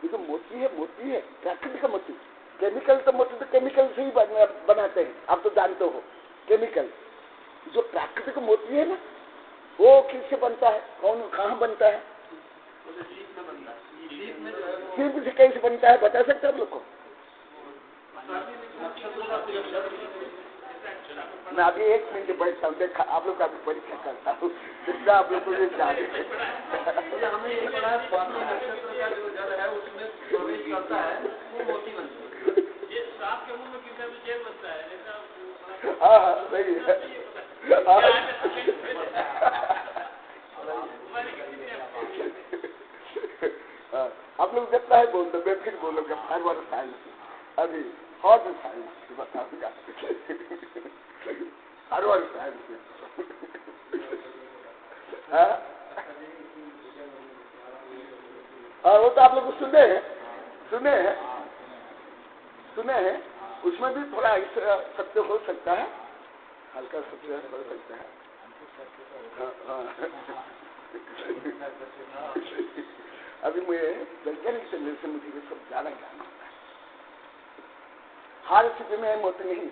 ये जो मोती है, मोती है प्राकृतिक मोती। केमिकल तो मोती तो केमिकल से ही बनाते हैं, आप तो जानते हो। केमिकल, जो प्राकृतिक मोती है ना, वो किससे बनता है? कौन कहाँ बनता है? सीप से कैसे बनता है, बता सकते हैं आप लोग को? मैं अभी 1 मिनट बैठता हूँ, देखा आप लोग का भी परीक्षा करता हूँ, जितना आप लोग को ये जाने। हमें ये पता है स्वाति नक्षत्र का जो जल है उसमें प्रवेश करता है वो मोती बनता है। ये सांप के मुंह में कितना भी जेल बनता है ऐसा। हाँ सही है। आप लोग जितना है बोल दो, मैं फिर बोलूंगा फॉरवर्ड साइंस, अभी हॉट साइंस बताऊंगा। फॉरवर्ड साइंस वो तो आप लोग सुने हैं, सुने हैं, सुने हैं। उसमें भी थोड़ा सत्य हो सकता है, हल्का सत्य हो सकता है। अभी मुझे वैज्ञानिक चंद्र से मुझे ये सब ज्यादा जानना होता है। हर स्थिति में मोती नहीं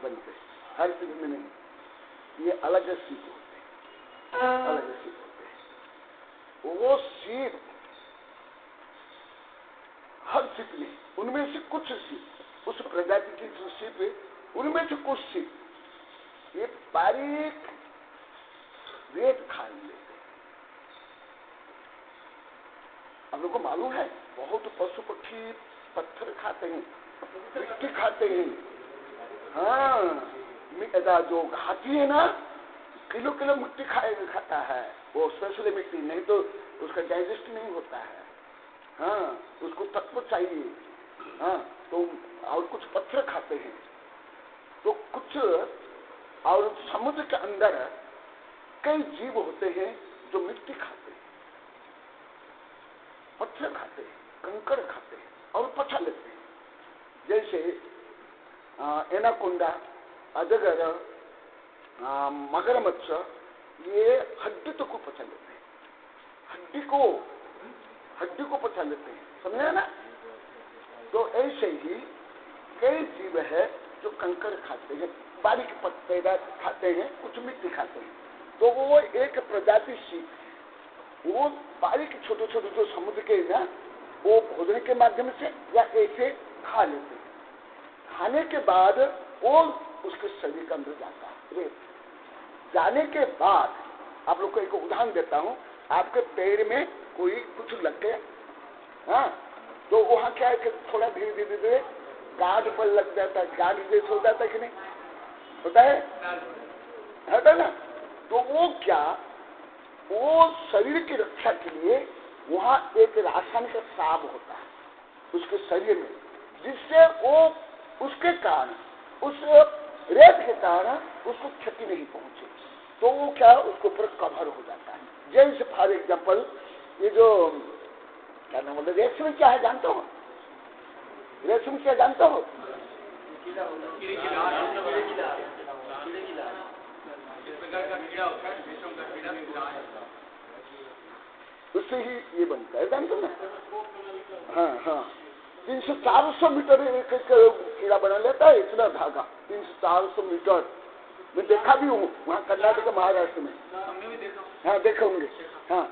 बनते, हर स्थिति में नहीं, ये अलग सीप होते हैं, अलग सीप होते हैं। वो सीप हर सीप में, उनमें से कुछ सीप, उस प्रजाति की जो सीप है उनमें से कुछ सीप ये बारीक रेत खा लेते। आप लोग को मालूम है बहुत पशु पक्षी पत्थर खाते हैं, मिट्टी खाते हैं। हाँ, जो हाथी है ना, किलो किलो मिट्टी खाता है, वो स्पेशली मिट्टी, नहीं तो उसका डाइजेस्ट नहीं होता है। हाँ, उसको तत्व चाहिए। हाँ, तो और कुछ पत्थर खाते हैं, तो कुछ और समुद्र के अंदर कई जीव होते हैं जो मिट्टी खाते हैं, पत्थर खाते हैं, कंकड़ खाते हैं और पचा लेते हैं। जैसे एनाकोंडा, अजगर, मगरमच्छ, ये हड्डी तो को पचा लेते हैं, हड्डी को पचा लेते हैं, समझे ना? तो ऐसे ही कई जीव है जो कंकड़ खाते हैं, बारीक पत्ते खाते हैं, कुछ मिट्टी खाते हैं। तो वो एक प्रजाति सीप, वो बारीक छोटे छोटे जो समुद्र के ना, वो भोजन के माध्यम से या ऐसे खा लेते हैं। खाने के बाद वो उसके शरीर के अंदर जाता है। जाने के बाद आप लोग को एक उदाहरण देता हूँ, आपके पैर में कोई कुछ लग गया, हाँ, तो वहाँ क्या है कि थोड़ा धीरे धीरे धीरे गांठ पर लग जाता है, गांठ जैसे हो जाता है कि नहीं होता है, होता है ना? तो वो क्या, वो शरीर की रक्षा के लिए वहाँ एक रासायनिक स्राव होता है उसके शरीर में, जिससे वो उसके कारण, उस रेत के कारण उसको क्षति नहीं पहुंचे। तो वो क्या, उसके ऊपर कवर हो जाता है। जैसे फॉर एग्जाम्पल ये जो क्या नाम बोलते, रेशम क्या है जानते हो? रेशम क्या जानते हो? उससे ही ये बनता है, जानते हो ना? हाँ हाँ, 300-400 मीटर एक कीड़ा बना लेता है, इतना धागा 300-400 मीटर। मैं देखा भी हूँ वहाँ कर्नाटक महाराष्ट्र में। हाँ देखे होंगे। हाँ,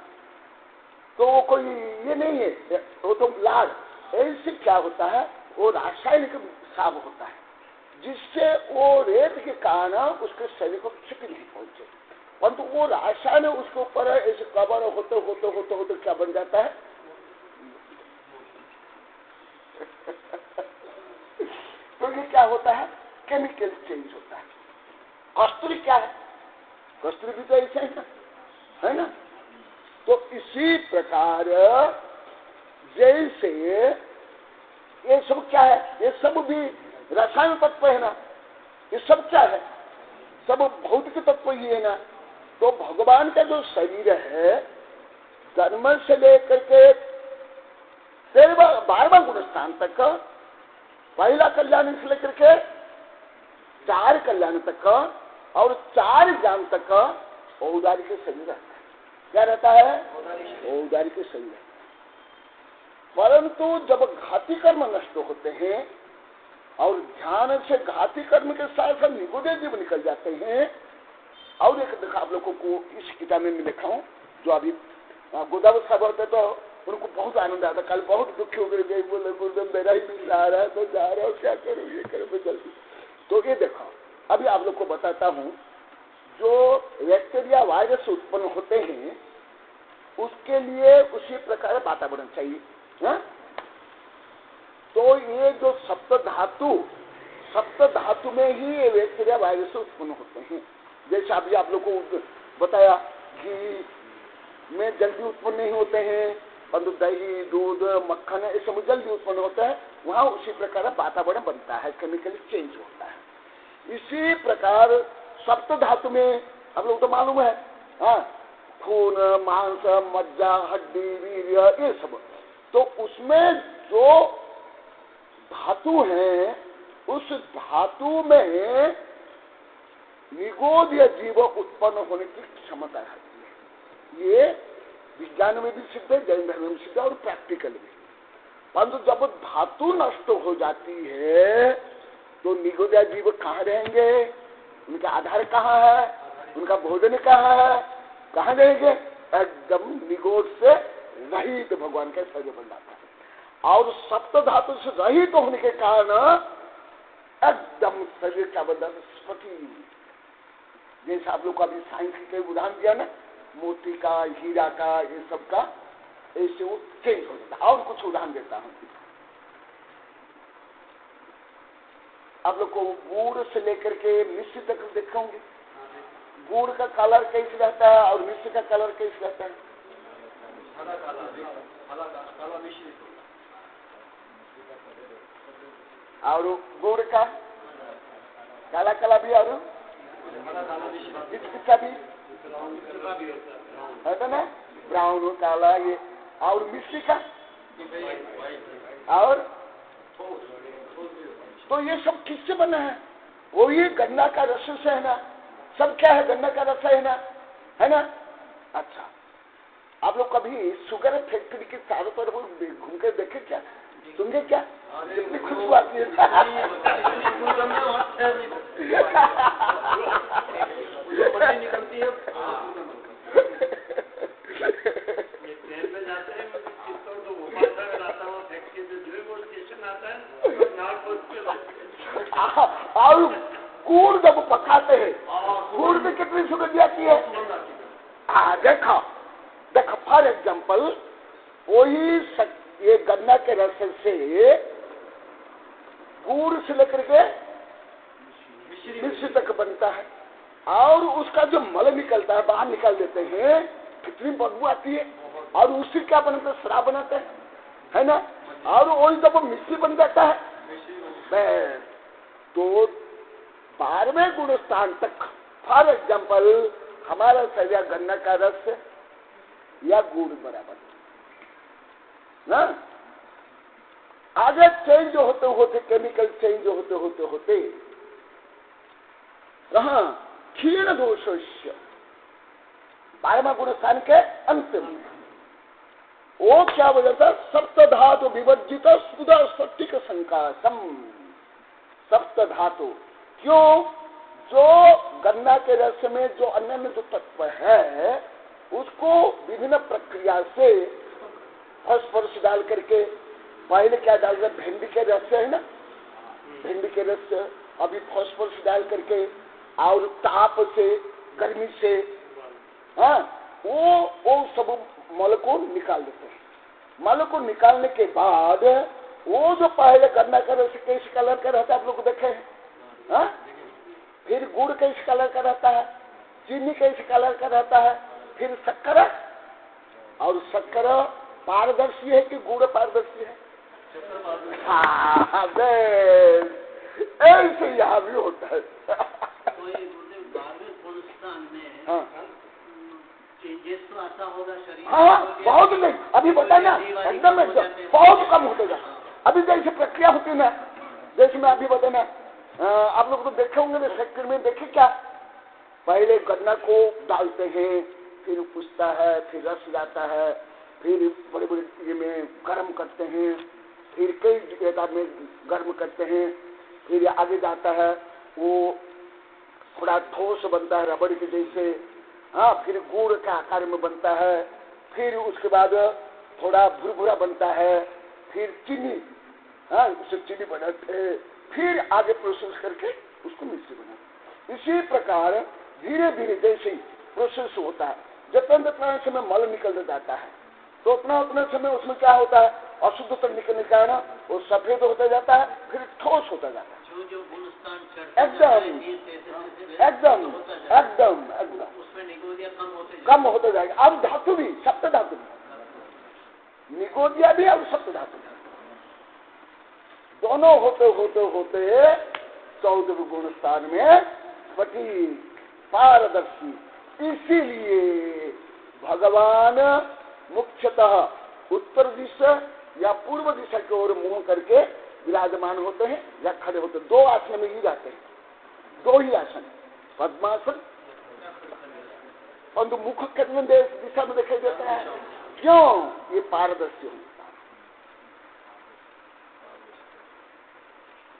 तो वो कोई ये नहीं है, वो तो लाड़। ऐसे क्या होता है, वो रासायनिक साब होता है, जिससे वो रेत के कारण उसके शरीर को क्षति नहीं पहुंचे, परंतु वो रासायन उसके ऊपर ऐसे कवर होते होते होते होते क्या बन जाता है तो ये क्या होता है, केमिकल चेंज होता है। कस्तूरी क्या है, कस्तूरी भी तो ऐसे है ना? तो इसी प्रकार जैसे ये सब क्या है, ये सब भी रसायन तत्व है ना, ये सब क्या है, सब भौतिक तत्व ही है ना। तो भगवान का जो शरीर है, जन्म से लेकर के 12वां गुण स्थान तक, पहला कल्याण से लेकर के 4 कल्याण तक का और 4 ज्ञान तक का औदार्य के शरीर रहता है। क्या रहता है? औदार्य के शरीर। परंतु जब घाती कर्म नष्ट होते हैं और ध्यान से घाती कर्म के साथ साथ निगुदे जीव निकल जाते हैं। और एक देखा आप लोगों को इस किताब में लिखा हूं, जो अभी गोदावरी साहब होते तो उनको बहुत आनंद आता, कल बहुत दुखी हो गए, बोले गुरुदेव मेरा ही मिल रहा है तो जा रहा हूँ, क्या करूँ, ये करूँ जल्दी। तो ये देखो अभी आप लोग को बताता हूँ, जो बैक्टीरिया वायरस उत्पन्न होते हैं उसके लिए उसी प्रकार वातावरण चाहिए। हा? तो ये जो सप्त धातु में ही ये बैक्टीरिया वायरस उत्पन्न होते हैं। जैसे अभी आप लोग को बताया घी में जल्दी उत्पन्न नहीं होते हैं, परंतु दही, दूध, मक्खन ये सब जल्दी उत्पन्न होता है, वहाँ उसी प्रकार वातावरण बनता है, केमिकली चेंज होता है। इसी प्रकार सप्त धातु में आप लोग तो मालूम है, हाँ, खून, मांस, मज्जा, हड्डी, वीर्य, ये सब। तो उसमें जो धातु है उस धातु में निगोदीय जीव उत्पन्न होने की क्षमता रहती है। ये विज्ञान में भी सिद्ध है, जैन धर्म में सिद्ध है और प्रैक्टिकल भी। परंतु जब धातु नष्ट हो जाती है तो निगोदीय जीव कहाँ रहेंगे? उनका आधार कहाँ है? उनका भोजन कहाँ है? कहाँ रहेंगे? एकदम निगोद से रहित भगवान का शरीर बन जाता है। और सप्त धातु से रहित होने के कारण एकदम शरीर का बदन स्फटिक, जैसे आप लोग को अभी साइंस के उदाहरण दिया ना, मोती का, हीरा का, ये सब का, ऐसे वो चेंज हो जाता है। और कुछ उदाहरण देता हूं आप लोग को। गुड़ से लेकर के मिश्री तक देखोगे, गुड़ का कलर कैसे रहता है और मिश्री का कलर कैसे रहता है? और गुड़ का काला काला भी और किसका भी है ना, ब्राउन काला ये। और मिश्री का और तो ये सब किससे बना है? वो ये गन्ना का रस से है ना, सब क्या है? गन्ना का रस है ना, है ना। अच्छा, आप लोग कभी शुगर फैक्ट्री के चारों तरफ घूम कर देखे क्या? सुनगे क्या? कितनी खुशबू आती है। निकलती है और गुड़ जब पकाते हैं, गुड़ में कितनी सुगंध आती है? देखो देखो, फॉर एग्जाम्पल वही ये गन्ना के रस से गुड़ से लेकर के मिश्री तक बनता है, और उसका जो मल निकलता है बाहर निकाल देते हैं, कितनी बदबू आती है। और उससे क्या बनता है? शराब बनाते हैं, है ना। और वही जब मिश्री बन जाता है तो 12वें गुण स्थान तक, फॉर एग्जाम्पल हमारा शरीर गन्ना का रस या गुड़ बराबर ना। आगे चेंज होते होते, केमिकल चेंज होते होते होते कहा क्षीण दोष 12वां गुण स्थान के अंतिम वो क्या वजह था? सप्त धातु विवर्जित सुधा स्फटिक संकाशम। सप्त धातु क्यों? जो गन्ना के रस में जो अन्य जो तत्व है उसको विभिन्न प्रक्रिया से फॉस्फोरस डाल करके, पहले क्या डाल रहे? भिंडी के रस है ना, भिंडी के रस से अभी फॉस्फोरस डाल करके और ताप से, गर्मी से, हाँ, वो सब मल को निकाल देते हैं। मल को निकालने के बाद वो जो पहले गन्ना का रस कैसे कलर का रहता है आप लोग देखे हैं, हाँ? फिर गुड़ कैसे कलर का रहता है, चीनी कैसे कलर का रहता है, फिर शक्कर, और शक्कर पारदर्शी है कि गुड़ पारदर्शी है? हाँ, ऐसे यहाँ भी होता है। हाँ तो आता होगा शरीर। हाँ, बहुत नहीं, अभी बताना एकदम बहुत कम होतेगा। अभी जैसे प्रक्रिया होती है ना, जैसे मैं अभी बताना आप लोग तो देखे होंगे फैक्ट्री में, देखे क्या, पहले गन्ना को डालते हैं, फिर पुछता है, फिर रस जाता है, फिर बड़े बड़े ये में गर्म करते हैं, फिर कई जगह में गर्म करते हैं, फिर आगे जाता है, वो थोड़ा ठोस बनता है रबड़ के जैसे, हाँ, फिर गुड़ के आकार में बनता है, फिर उसके बाद थोड़ा भुरभुरा बनता है, फिर चीनी, हाँ, उससे चीनी बनाते, फिर आगे प्रोसेस करके उसको मिश्री बनाते। इसी प्रकार धीरे धीरे जैसे ही प्रोसेस होता है, जितना समय मल निकल जाता है तो उतना समय उसमें क्या होता है, अशुद्धता निकलने का है ना, वो सफेद होता जाता है, फिर ठोस होता जाता है, एकदम एकदम एकदम एकदम कम होता जाएगा। अब धातु भी, सप्त धातु भी, निगोदिया भी और सप्त धातु भी, दोनों होते होते होते 14 गुण स्थान में पति पारदर्शी। इसीलिए भगवान मुख्यतः उत्तर दिशा या पूर्व दिशा की ओर मुंह करके विराजमान होते हैं या खड़े होते हैं। 2 आसन में ही जाते हैं, 2 ही आसन, पद्मासन, परंतु मुख कितने दिशा में दिखाई देता है, क्यों, ये पारदर्शी होता है।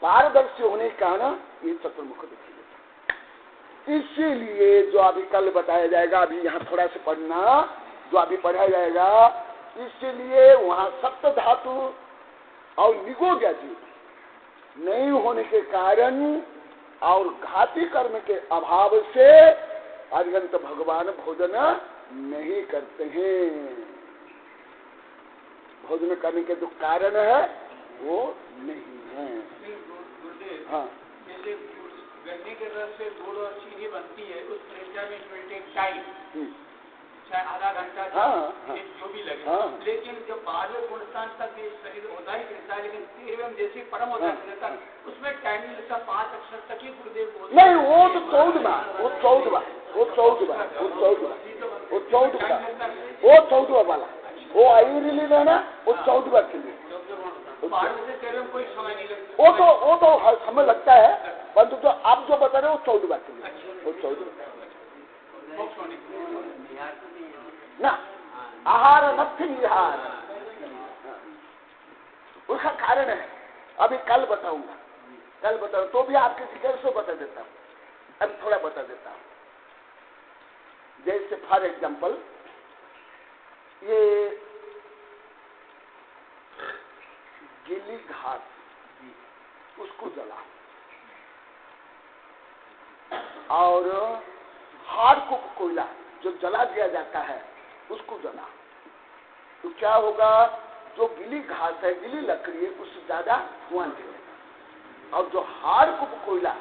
पारदर्शी होने का ना ये चतुर्मुख दिखाई देता है। इसीलिए जो अभी कल बताया जाएगा, अभी यहाँ थोड़ा सा पढ़ना, जो अभी पढ़ा जाएगा, इसीलिए वहां सप्त धातु और निगोदिया जी नहीं होने के कारण और घाती कर्म के अभाव से अरिहंत भगवान भोजन नहीं करते हैं। भोजन करने के जो कारण है वो नहीं है। हाँ, गन्ने के रस से गुड़ और चीनी बनती है, उस प्रक्रिया में टेक टाइम, चाहे आधा घंटा, जो भी लगे, लेकिन जब बाद में गुणस्थान तक ये शरीर होता ही रहता है, लेकिन 13वें जैसे परम होता है उसमें टाइम लगता 5 अक्षर तक ही गुरुदेव बोलते नहीं, वो तो 14वां, वो 14वां वाला, वो आई रिलीज है ना, वो 14वां के लिए, कोई समय नहीं लगता, वो तो समय लगता है, परंतु जो आप जो बता रहे हो 14वां के लिए, वो 14वां ना, आहार नथ्य निहार, उसका कारण है, अभी कल बताऊंगा, तो भी आपके जिक्र से बता देता हूँ, अभी थोड़ा बता देता हूँ। जैसे फॉर एग्जाम्पल, ये गीली घास, उसको जला और हार्ड को कोयला जो जला दिया जाता है उसको जला, तो क्या होगा, जो गीली घास है, गीली लकड़ी है, उससे ज्यादा धुआं निकलेगा, और जो हार्ड को कोयला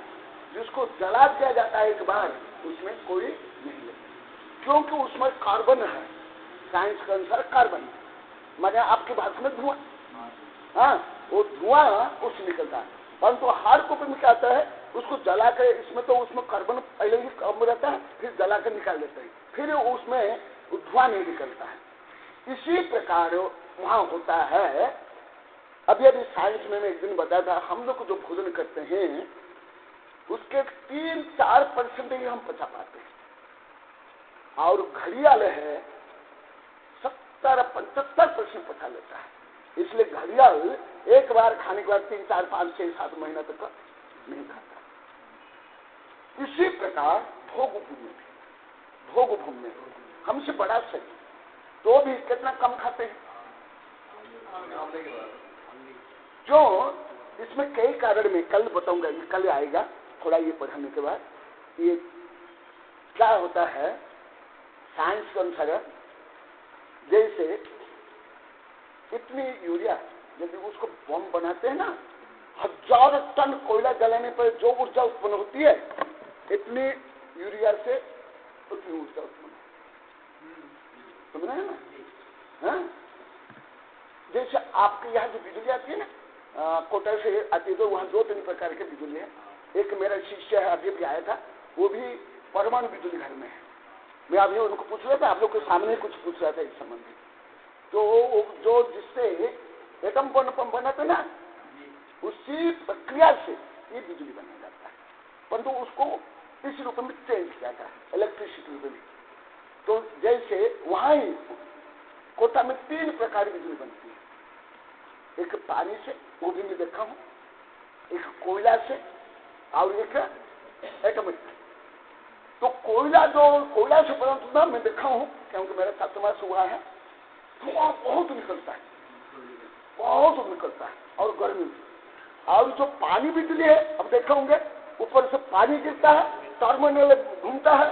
जिसको जला दिया जाता है एक बार, उसमें कोई नहीं लगता, क्योंकि उसमें कार्बन है, साइंस के अनुसार कार्बन, माने आपकी भाषा में धुआं, हाँ, वो धुआं उससे निकलता है, परंतु हार्ड कॉपी में क्या आता है, उसको जला कर, इसमें तो उसमें कार्बन पहले ही कम रहता है, फिर जला कर निकाल देते हैं, फिर उसमें धुआं नहीं निकलता है। इसी प्रकार वहां होता है। अभी साइंस में मैं एक दिन बताया था, हम लोग जो भोजन करते हैं उसके 3-4% ही हम पचा पाते हैं, और घड़ियाल है 70-75% पचा लेता है। इसलिए घड़ियाल एक बार खाने के बाद 3-4-5-6-7 महीना तक नहीं खाता। इसी प्रकार भोग में हमसे बड़ा शरीर तो भी कितना कम खाते हैं, जो इसमें कई कारण में कल बताऊंगा, ये कल आएगा थोड़ा, ये पढ़ाने के बाद ये क्या होता है साइंस के अनुसार। जैसे इतनी यूरिया यदि उसको बम बनाते हैं ना, 1000 टन कोयला जलाने पर जो ऊर्जा उत्पन्न होती है, इतनी यूरिया से उतनी ऊर्जा उत्पन्न, समझ रहे हैं ना? हाँ? जैसे आपके यहाँ जो बिजली आती है ना, कोटा से आती है, तो वहाँ 2-3 प्रकार के बिजली है। एक मेरा शिष्य है, अभी भी आया था, वो भी परमाणु बिजली घर में है। मैं अभी उनको पूछ रहा था, आप लोग के सामने कुछ पूछ रहा था इस संबंध में। तो जो जिससे एटम बम बनाते ना, उसी प्रक्रिया से ये बिजली बनाया जाता है, परंतु उसको इस रूप में चेंज किया जाता है इलेक्ट्रिसिटी रूप में। तो जैसे वहां ही कोटा में 3 प्रकार की बिजली बनती है, एक पानी से, वो भी मैं देखा हूं, एक कोयला से और एक एटॉमिक। तो कोयला से बनता मैं देखा हूं क्योंकि मेरा छात्रावास हुआ है, तो वहां बहुत निकलता है, बहुत निकलता है और गर्मी में। और जो पानी बिजली है, अब देखा होंगे ऊपर से पानी गिरता है, टर्मिनल घूमता है,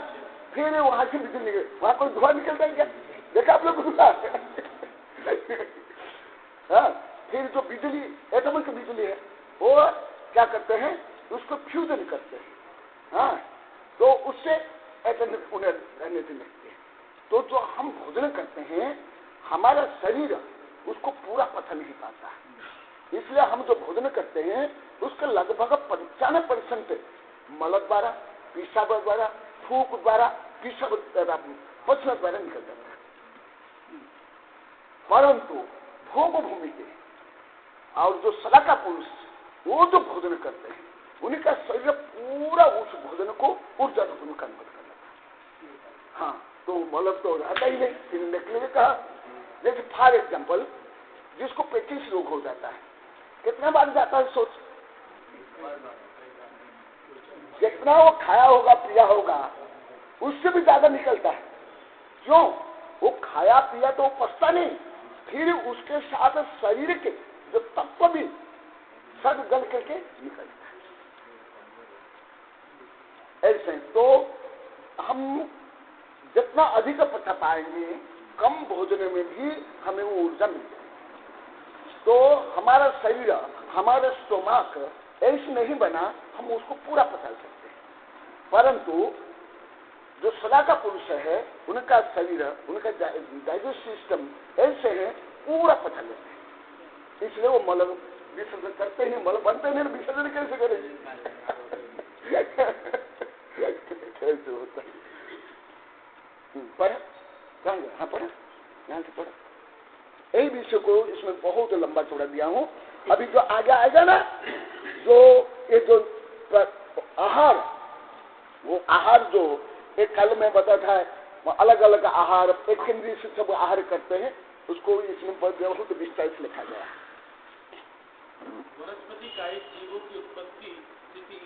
फिर वहां से बिजली निकले, वहां कोई धुआं निकलता है क्या? देखा आप लोग घूमता हाँ, फिर जो बिजली एटॉमिक बिजली है वो क्या करते हैं, उसको फ्यूजन करते हैं, हाँ, तो उससे एटॉमिक उन्हें एनर्जी लगती है। तो जो हम भोजन करते हैं, हमारा शरीर उसको पूरा पचा नहीं पाता है, इसलिए हम जो भोजन करते हैं उसका लगभग 95% मल द्वारा, पेशाब द्वारा, थूक द्वारा, पेशाब द्वारा, पचन द्वारा निकल जाता है। परंतु भोग भूमि के और जो सलाका पुरुष वो जो भोजन करते हैं, उनका शरीर पूरा उस भोजन को ऊर्जा रूप में कन्वर्ट कर लेता है। हाँ, तो मतलब तो रहता ही नहीं, फिर निकले कहा। जैसे फॉर एग्जाम्पल, जिसको पेचिस रोग हो जाता है, कितना बार जाता है सोच, जितना वो खाया होगा पिया होगा उससे भी ज्यादा निकलता है। क्यों? वो खाया पिया तो वो पचता नहीं, फिर उसके साथ शरीर के जो तत्व भी सब गल करके निकलता है। ऐसे तो हम जितना अधिक पचा पाएंगे, कम भोजन में भी हमें वो ऊर्जा मिलती है। तो हमारा शरीर, हमारा स्टोमक ऐसे नहीं बना, हम उसको पूरा पचा सकते हैं, परंतु जो सलाका पुरुष है उनका शरीर, उनका डाइजेस्ट सिस्टम ऐसे है, पूरा पचा लेते हैं, इसलिए वो मल विसर्जन करते हैं। मल बनते नहीं, विसर्जन कैसे करेंगे? कैसे होता है? पढ़ा कहाँ गया? हाँ पढ़ा, यहाँ से पढ़ा। यही विषय को इसमें बहुत लंबा चौड़ा दिया हूँ। अभी जो आगे आएगा ना, जो ये जो आहार, वो आहार जो एक काल में बता था, अलग अलग आहार, एक केंद्रीय से सब आहार करते हैं, उसको इसमें बहुत विस्तार से लिखा गया है। वनस्पति कायिक जीवों की उत्पत्ति, स्थिति,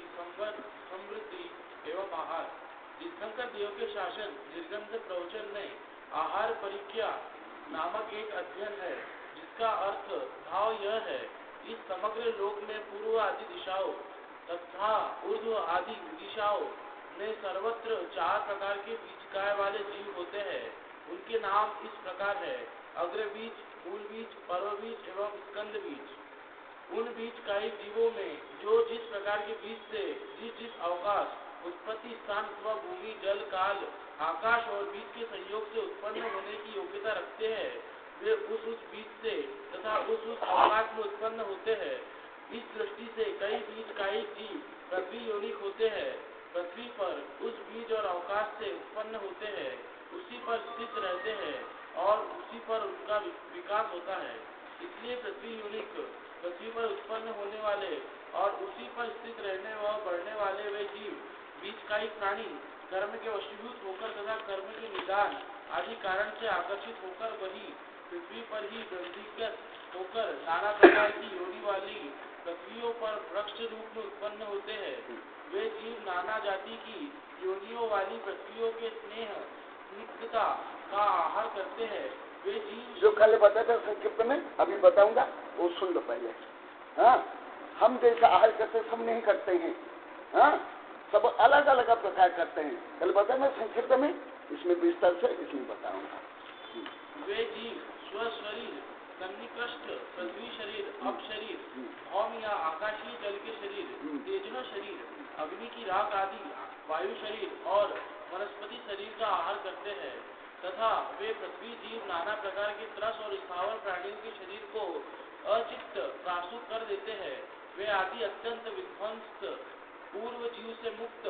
समृद्धि एवं आहार। तीर्थंकर देव के शासन निर्गंध प्रवचन में आहार परिक्रिया नामक एक अध्ययन है, जिसका अर्थ भाव यह है, इस समग्र लोक में पूर्व आदि दिशाओं तथा ऊर्ध्व आदि दिशाओं में सर्वत्र 4 प्रकार के बीजकाय वाले जीव होते हैं। उनके नाम इस प्रकार है: अग्र बीज, मूल बीज, पर्व बीज एवं स्कंद बीज। उन बीजकाई जीवों में जो जिस प्रकार के बीज से जिस अवकाश, उत्पत्ति स्थान अथवा भूमि, जल, काल, आकाश और बीज के संयोग से उत्पन्न होने की योग्यता रखते हैं, वे उस बीज से तथा उस अवकाश में उत्पन्न होते हैं। इस दृष्टि से कई बीजकाई जीव पृथ्वी योनिक होते हैं, पृथ्वी पर उस बीज और अवकाश से उत्पन्न होते हैं, उसी पर स्थित रहते हैं और उसी पर उनका विकास होता है। इसलिए पृथ्वी योनिक, पृथ्वी पर उत्पन्न होने वाले और उसी पर स्थित रहने व बढ़ने वाले वे जीव बीजकाई प्राणी कर्म के वशीभूत होकर तथा कर्म के निदान आदि कारण से आकर्षित होकर वही पृथ्वी पर ही ग्रंथिगत होकर नाना प्रकार की योनि वाली पृथ्वियों पर वृक्ष रूप में उत्पन्न होते हैं। वे जीव नाना जाति की योनियों वाली पृथ्वियों के स्नेह स्निग्धता का आहार करते हैं। वे जीव जो कल बताया था संक्षिप्त में, अभी बताऊंगा, वो सुन लो पहले। हाँ, हम जैसा आहार करते सब नहीं करते हैं, हाँ, सब अलग अलग प्रकार करते हैं। कल बताया मैं संक्षिप्त में, इसमें विस्तार से इसमें बताऊंगा। वे जीव स्वशरीर, सन्निकृष्ट पृथ्वी शरीर, अप शरीर, भौम या आकाशीय जल के शरीर, तेजनो शरीर, अग्नि की राख आदि वायु शरीर और वनस्पति शरीर का आहार करते हैं तथा वे पृथ्वी जीव नाना प्रकार के त्रस और स्थावर प्राणियों के शरीर को अचित्त प्रासुत कर देते हैं। वे आदि अत्यंत विध्वंस पूर्व जीव से मुक्त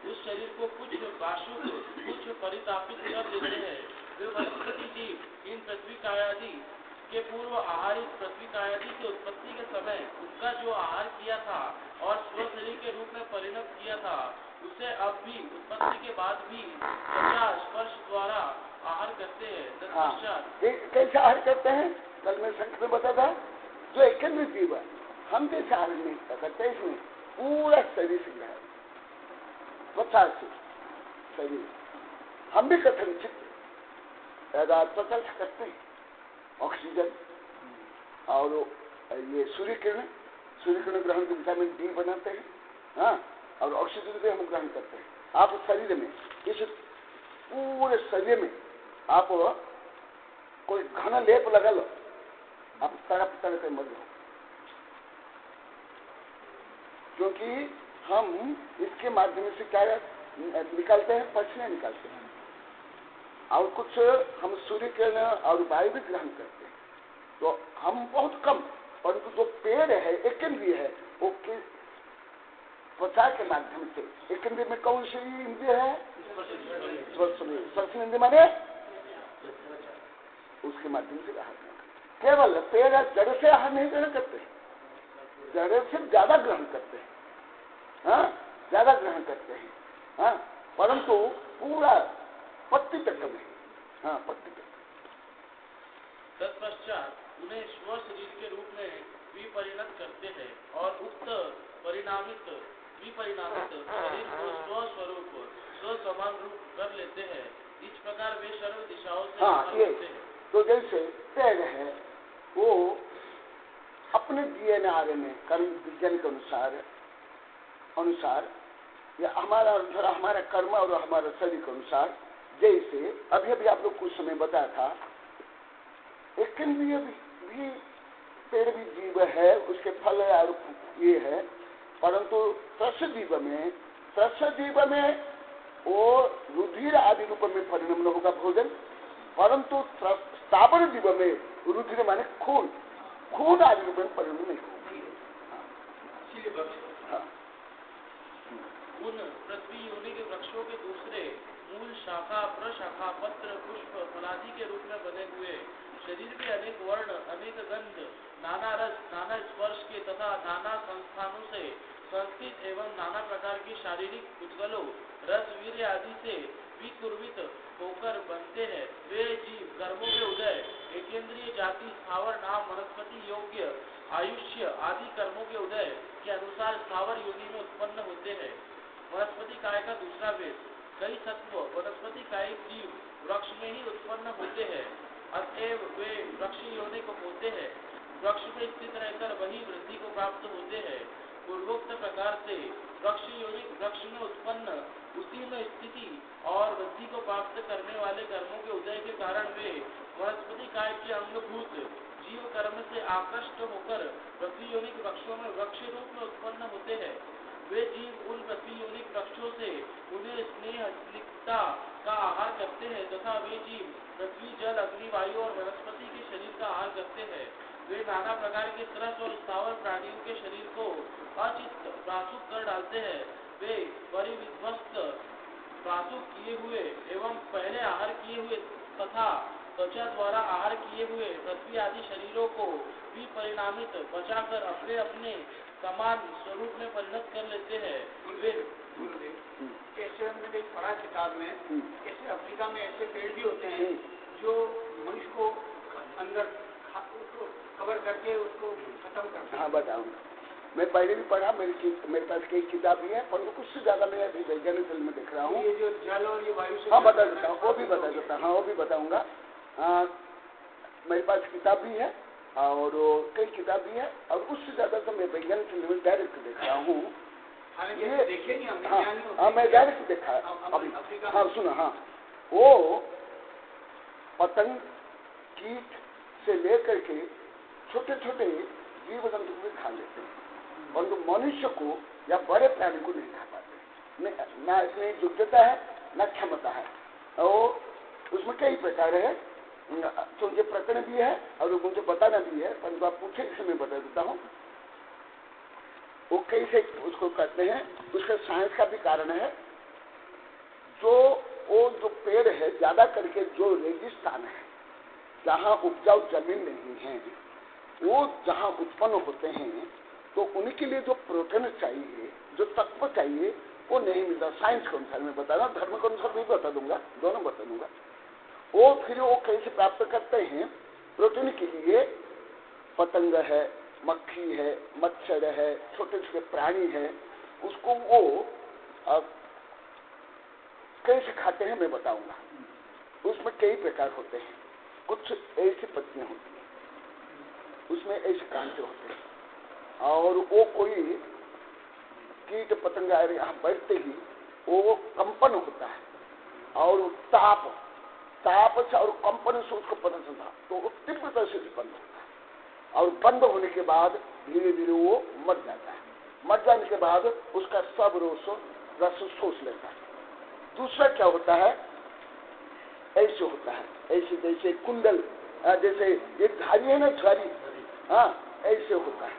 उस शरीर को कुछ बाशुक, कुछ परितापित कर देते हैं। वे वनस्पति जीव इन पृथ्वी कायादि के पूर्व आहारित पृथ्वी कायादि की उत्पत्ति के समय उनका जो आहार किया था और स्व शरीर के रूप में परिणत किया था, उसे अब भी उत्पत्ति के बाद भी त्वचा स्पर्श द्वारा आहार करते हैं। तत्पश्चात कैसे आहार करते हैं? कल मैं संक्षेप में बता था, जो एक जीव है हम जैसे आहार नहीं करते, इसमें पूरा शरीर से है, त्वचा से शरीर। हम भी कथनचित त्वचा से करते हैं, ऑक्सीजन और ये सूर्य किरण ग्रहण के विटामिन डी बनाते हैं, हाँ, और ऑक्सीजन भी हम ग्रहण करते हैं। आप शरीर में, इस पूरे शरीर में आप कोई घना लेप लगा लो, आप तड़प तड़प मर जाओ, क्योंकि हम इसके माध्यम से क्या निकालते हैं? पसीने निकालते हैं, और कुछ हम सूर्य किरण और वायु भी ग्रहण करते हैं। तो हम बहुत कम, परंतु जो पेड़ है एक इंद्रिय है, वो त्वचा के माध्यम से, एक इंद्रिय में कौन सी इंद्रिय है? स्पर्श इंद्रिय माने उसके माध्यम से आहार करते। केवल पेड़ जड़ से आहार नहीं ग्रहण करते, जड़ से ज्यादा ग्रहण करते हैं, हाँ, ज्यादा ग्रहण करते हैं, हाँ, परंतु पूरा पत्ती तक में, हाँ, पत्ती तक। तत्पश्चात उन्हें स्व शरीर के रूप में विपरिणत करते हैं और उक्त परिणामित शरीर को स्वस्वरूप स्वसमान रूप कर लेते हैं। इस प्रकार वे सर्व दिशाओं से करते हैं। तो जैसे पेड़ है, वो अपने DNA में कर्म विज्ञान के अनुसार या हमारा कर्म और हमारा शरीर के अनुसार, जैसे अभी अभी आप लोग कुछ समय बताया था, एक भी पेड़ भी जीव है, उसके फल और ये है, परंतु त्रस्य जीव में वो रुधिर आदि रूप में परिणम होगा भोजन, परंतु स्थावर जीव में रुधिर माने खून आदि रूप में परिणम नहीं होगा। उन पृथ्वी योनि के वृक्षों के दूसरे मूल, शाखा, प्रशाखा, पत्र, पुष्प, फलादि के रूप में बने हुए शरीर में अनेक वर्ण, अनेक गंध, नाना रस, नाना स्पर्श के तथा नाना संस्थानों से संस्थित एवं नाना प्रकार की शारीरिक उद्गलों, रस, वीर्य आदि से विकुर्वित होकर बनते हैं। वे जीव कर्मों के उदय, एकेंद्रीय जाति, स्थावर नाम, वनस्पति योग्य, आयुष्य आदि कर्मों के उदय के अनुसार स्थावर योनि में उत्पन्न होते हैं। वनस्पति काय का दूसरा वेद, कई सत्व वनस्पति काय जीव वृक्ष में ही उत्पन्न होते हैं, अतएव वे वृक्ष योनि को होते हैं। वृक्ष में स्थित रहकर वही वृद्धि को प्राप्त होते हैं। पूर्वोक्त प्रकार से वृक्ष योनि वृक्ष में उत्पन्न, उसी में स्थिति और वृद्धि को प्राप्त करने वाले कर्मों के उदय के कारण वे वनस्पति काय के अंगभूत जीव कर्म से आकृष्ट होकर पृथ्वी योनि वृक्षों में वृक्ष रूप में उत्पन्न होते हैं। वे जीव उन पृथ्वी योनि वृक्षों से उन्हें स्नेह स्निग्धता का आहार करते हैं तथा वे जीव पृथ्वी, जल, अग्नि, वायु और वनस्पति के शरीर का आहार करते हैं। वे नाना प्रकार के त्रस और स्थावर प्राणियों के शरीर को अचित प्रासुक कर डालते हैं। वे परिविध्वस्त प्रासुक किए हुए एवं पहले आहार किए हुए तथा त्वचा द्वारा आहार किए हुए पृथ्वी आदि शरीरों को भी परिणामित बचाकर अपने अपने समान स्वरूप में परिणत कर लेते हैं। वे ऐसे हमने एक पढ़ा किताब में, ऐसे अफ्रीका में ऐसे पेड़ भी होते हैं जो मनुष्य को अंदर कवर करके उसको खत्म करते हैं। हाँ, बताऊंगा। मैं पहले भी पढ़ा, मेरे पास कई किताब भी है, पर कुछ से ज्यादा मैं अभी वैज्ञानिक फिल्म में देख रहा हूँ। ये जो जल और ये वायु से, हाँ, बता देता हूँ, वो भी बता देता हूँ, वो भी बताऊंगा। मेरे पास किताब भी है और कई किताब भी है, और उससे ज्यादा तो मैं वैज्ञानिक फिल्म में डायरेक्ट देख रहा हूँ। ये देखे नहीं हमने, हाँ, मैं डायरेक्ट देखा अभी। हाँ, सुना, हाँ, वो पतंग, कीट से लेकर के छोटे छोटे जीव जंतु भी खा लेते हैं, परंतु मनुष्य को या बड़े प्राणी को नहीं खा पाते। ना इसमें योग्यता है न क्षमता है। और उसमें कई प्रकार है, तो मुझे प्रकरण भी है और मुझे बताना भी है, परंतु आप पूछे इसे मैं बता देता हूँ। वो कैसे उसको करते हैं, उसका साइंस का भी कारण है। वो जो पेड़ है, ज्यादा करके जो रेगिस्तान है, जहाँ उपजाऊ जमीन नहीं है, वो जहाँ उत्पन्न होते हैं, तो उनके लिए जो प्रोटीन चाहिए, जो तत्व चाहिए, वो नहीं मिलता। साइंस के अनुसार मैं बता रहा हूँ, धर्म के अनुसार भी बता दूंगा, दोनों बता दूंगा। वो फिर वो कैसे प्राप्त करते हैं? प्रोटीन के लिए पतंग है, मक्खी है, मच्छर है, छोटे छोटे प्राणी है, उसको वो कैसे खाते हैं मैं बताऊंगा। उसमें कई प्रकार होते हैं। कुछ ऐसी पत्तियां होती हैं, उसमें ऐसे कांटे होते हैं, और वो कोई कीट पतंग यहाँ बैठते ही वो कंपन होता है, और ताप से और कंपन से उसको पता चलता, तो वो तीव्रता से बंद होता है, और बंद होने के बाद धीरे धीरे वो मर जाता है। मर जाने के बाद उसका सब रस सोच लेता है। दूसरा क्या होता है? ऐसे होता है, ऐसे जैसे कुंडल, जैसे एक झाड़ी है ना, झाड़ी, हाँ, ऐसे होता है,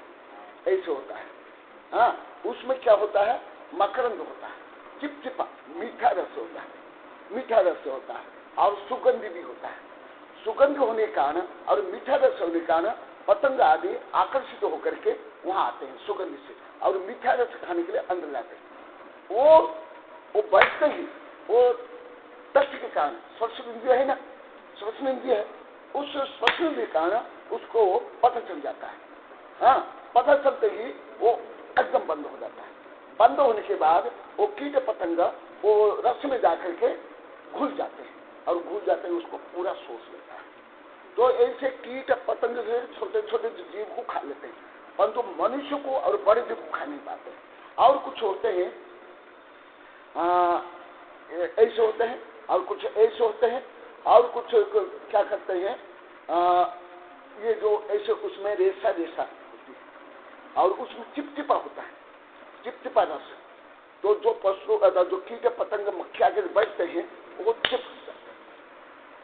ऐसे होता है। हाँ, उसमें क्या होता है? मकरंद होता है, चिपचिपा मीठा रस होता है, मीठा रस होता है, और सुगंध भी होता है। सुगंध होने के कारण और मीठा रस होने के कारण पतंग आदि आकर्षित होकर के वहां आते हैं सुगंध से, और मीठा रस खाने के लिए अंदर जाते हैं। वो बैठते ही वो टच के कारण, स्पर्श इंद्रिय है ना, स्पर्श इंद्रिय है, उस स्पर्श इंद्रिय के कारण उसको पता चल जाता है। हाँ, पता चलते ही वो एकदम बंद हो जाता है। बंद होने के बाद वो कीट पतंग वो रस में जाकर के घुल जाते हैं, और घुल जाते हैं उसको पूरा सोच लेता है। तो ऐसे कीट पतंग से छोटे छोटे जीव को खा लेते हैं, परंतु मनुष्य को और बड़े जीव को खा नहीं पाते। और कुछ होते हैं ऐसे होते हैं, और कुछ ऐसे होते हैं, और कुछ क्या करते हैं, ये जो ऐसे उसमें रेसा रेसा होती है, और उसमें चिपचिपा होता है, चिपचिपा रस। तो जो पशु जो कीट पतंग मक्खी आगे बैठते हैं, वो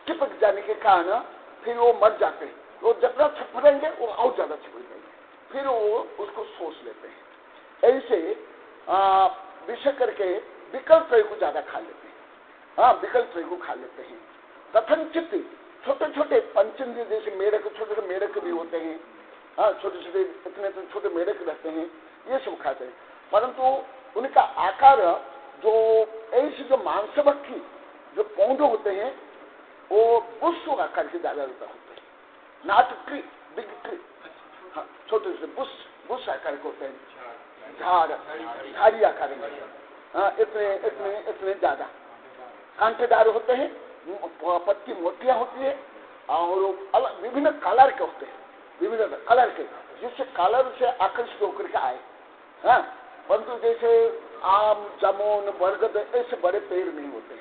चिपक जाने के कारण फिर वो मर जाते हैं। तो जितना छिपकेंगे वो और ज्यादा छिपक जाएंगे, फिर वो उसको सोच लेते हैं। ऐसे विषय करके विकल्प त्रय को ज्यादा खा लेते हैं। हाँ, विकल्प त्रय को खा लेते हैं। कथनचित छोटे छोटे पंचेंद्रिय जैसे मेढक, छोटे छोटे मेढक भी होते हैं। हाँ, छोटे छोटे इतने छोटे मेढक रहते हैं, ये सब खाते हैं। परंतु उनका आकार जो ऐसे जो मांसभक्षी जो पौधे होते हैं, वो बुश आकार के ज्यादा होते हैं, नॉट ट्री, बिग ट्री। हाँ, छोटे से बुश आकार के होते हैं, झाड़ी आकार में। हाँ, इतने इतने इतने ज्यादा कांटेदार होते हैं, पत्ती मोटियां होती है, और अलग विभिन्न कलर के होते हैं, विभिन्न कलर के, जिससे कलर से आकर्षित होकर के आए। हाँ, परंतु जैसे आम, जामुन, बरगद ऐसे बड़े पेड़ नहीं होते,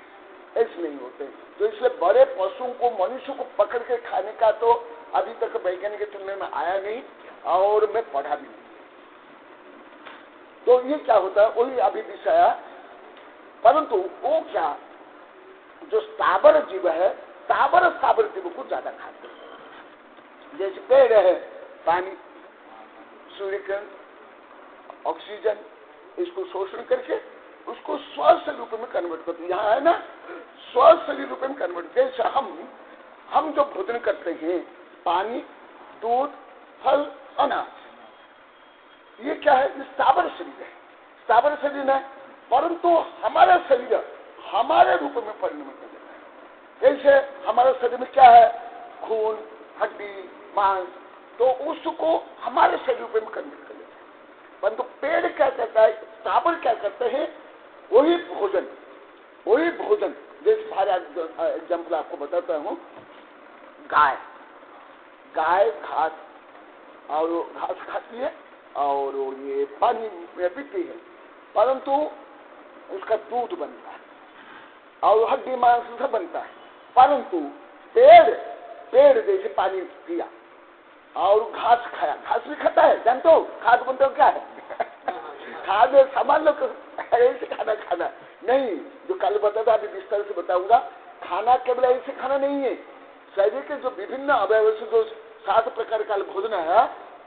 ऐसे नहीं होते। तो इसलिए बड़े पशुओं को, मनुष्य को पकड़ के खाने का तो अभी तक वैज्ञानिक तुलने में आया नहीं, और मैं पढ़ा भी नहीं। तो ये क्या होता है, वही अभी विषय। परंतु वो क्या, जो स्थावर जीव है, स्थावर जीव को ज्यादा खाते हैं। जैसे पेड़ है, पानी, सूर्यकिरण, ऑक्सीजन, इसको शोषण करके उसको स्वस्थ रूप में कन्वर्ट करते हैं। यहाँ है ना, स्वस्थ रूप में कन्वर्ट। जैसे हम जो भोजन करते हैं, पानी, दूध, फल, अनाज, ये क्या है? स्थावर शरीर है, स्थावर शरीर है। परंतु हमारा शरीर हमारे रूप में परिणमित कर देता है। जैसे हमारे शरीर में क्या है? खून, हड्डी, मांस, तो उसको हमारे शरीर रूप में कन्वर्ट कर देता है। परंतु पेड़ क्या करता है, स्थावर क्या करते हैं? वही भोजन। जैसे भारी एग्जाम्पल आपको बताता हूँ, गाय घास खाती है, और ये पानी में पीती है, परंतु उसका दूध बनता है, और हड्डी मांस से बनता है। परंतु पेड़ जैसे पानी पिया और घास खाया, घास भी खाता है, जानते हो खाद बनते हो क्या है? खाद सामान लोग ऐसे खाना नहीं, जो कल बताता अभी विस्तार से बताऊंगा। खाना केवल ऐसे खाना नहीं है, शरीर के जो विभिन्न अवयव से जो 7 प्रकार का भोजन है,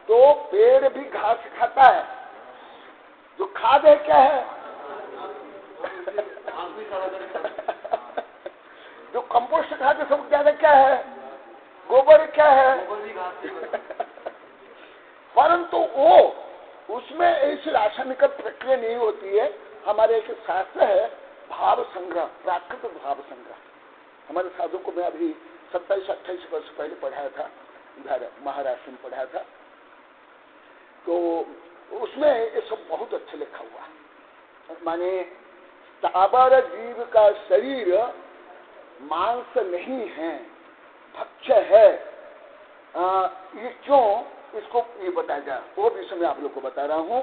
तो पेड़ भी घास खाता है। जो खाद है क्या है? जो कंपोस्ट खाद है सब ज्यादा क्या है? गोबर क्या है? परंतु वो उसमें ऐसी रासायनिक प्रक्रिया नहीं होती है। हमारे एक शास्त्र है भाव संग्रह, प्राकृतिक भाव संग्रह। हमारे साधु को मैं अभी 27-28 वर्ष पहले पढ़ाया था, इधर महाराष्ट्र में पढ़ाया था, तो उसमें ये सब बहुत अच्छे लिखा हुआ। माने स्थावर जीव का शरीर मांस नहीं है, भक्ष्य है। ये क्यों, इसको ये बताएगा, वो विषय मैं आप लोग को बता रहा हूं।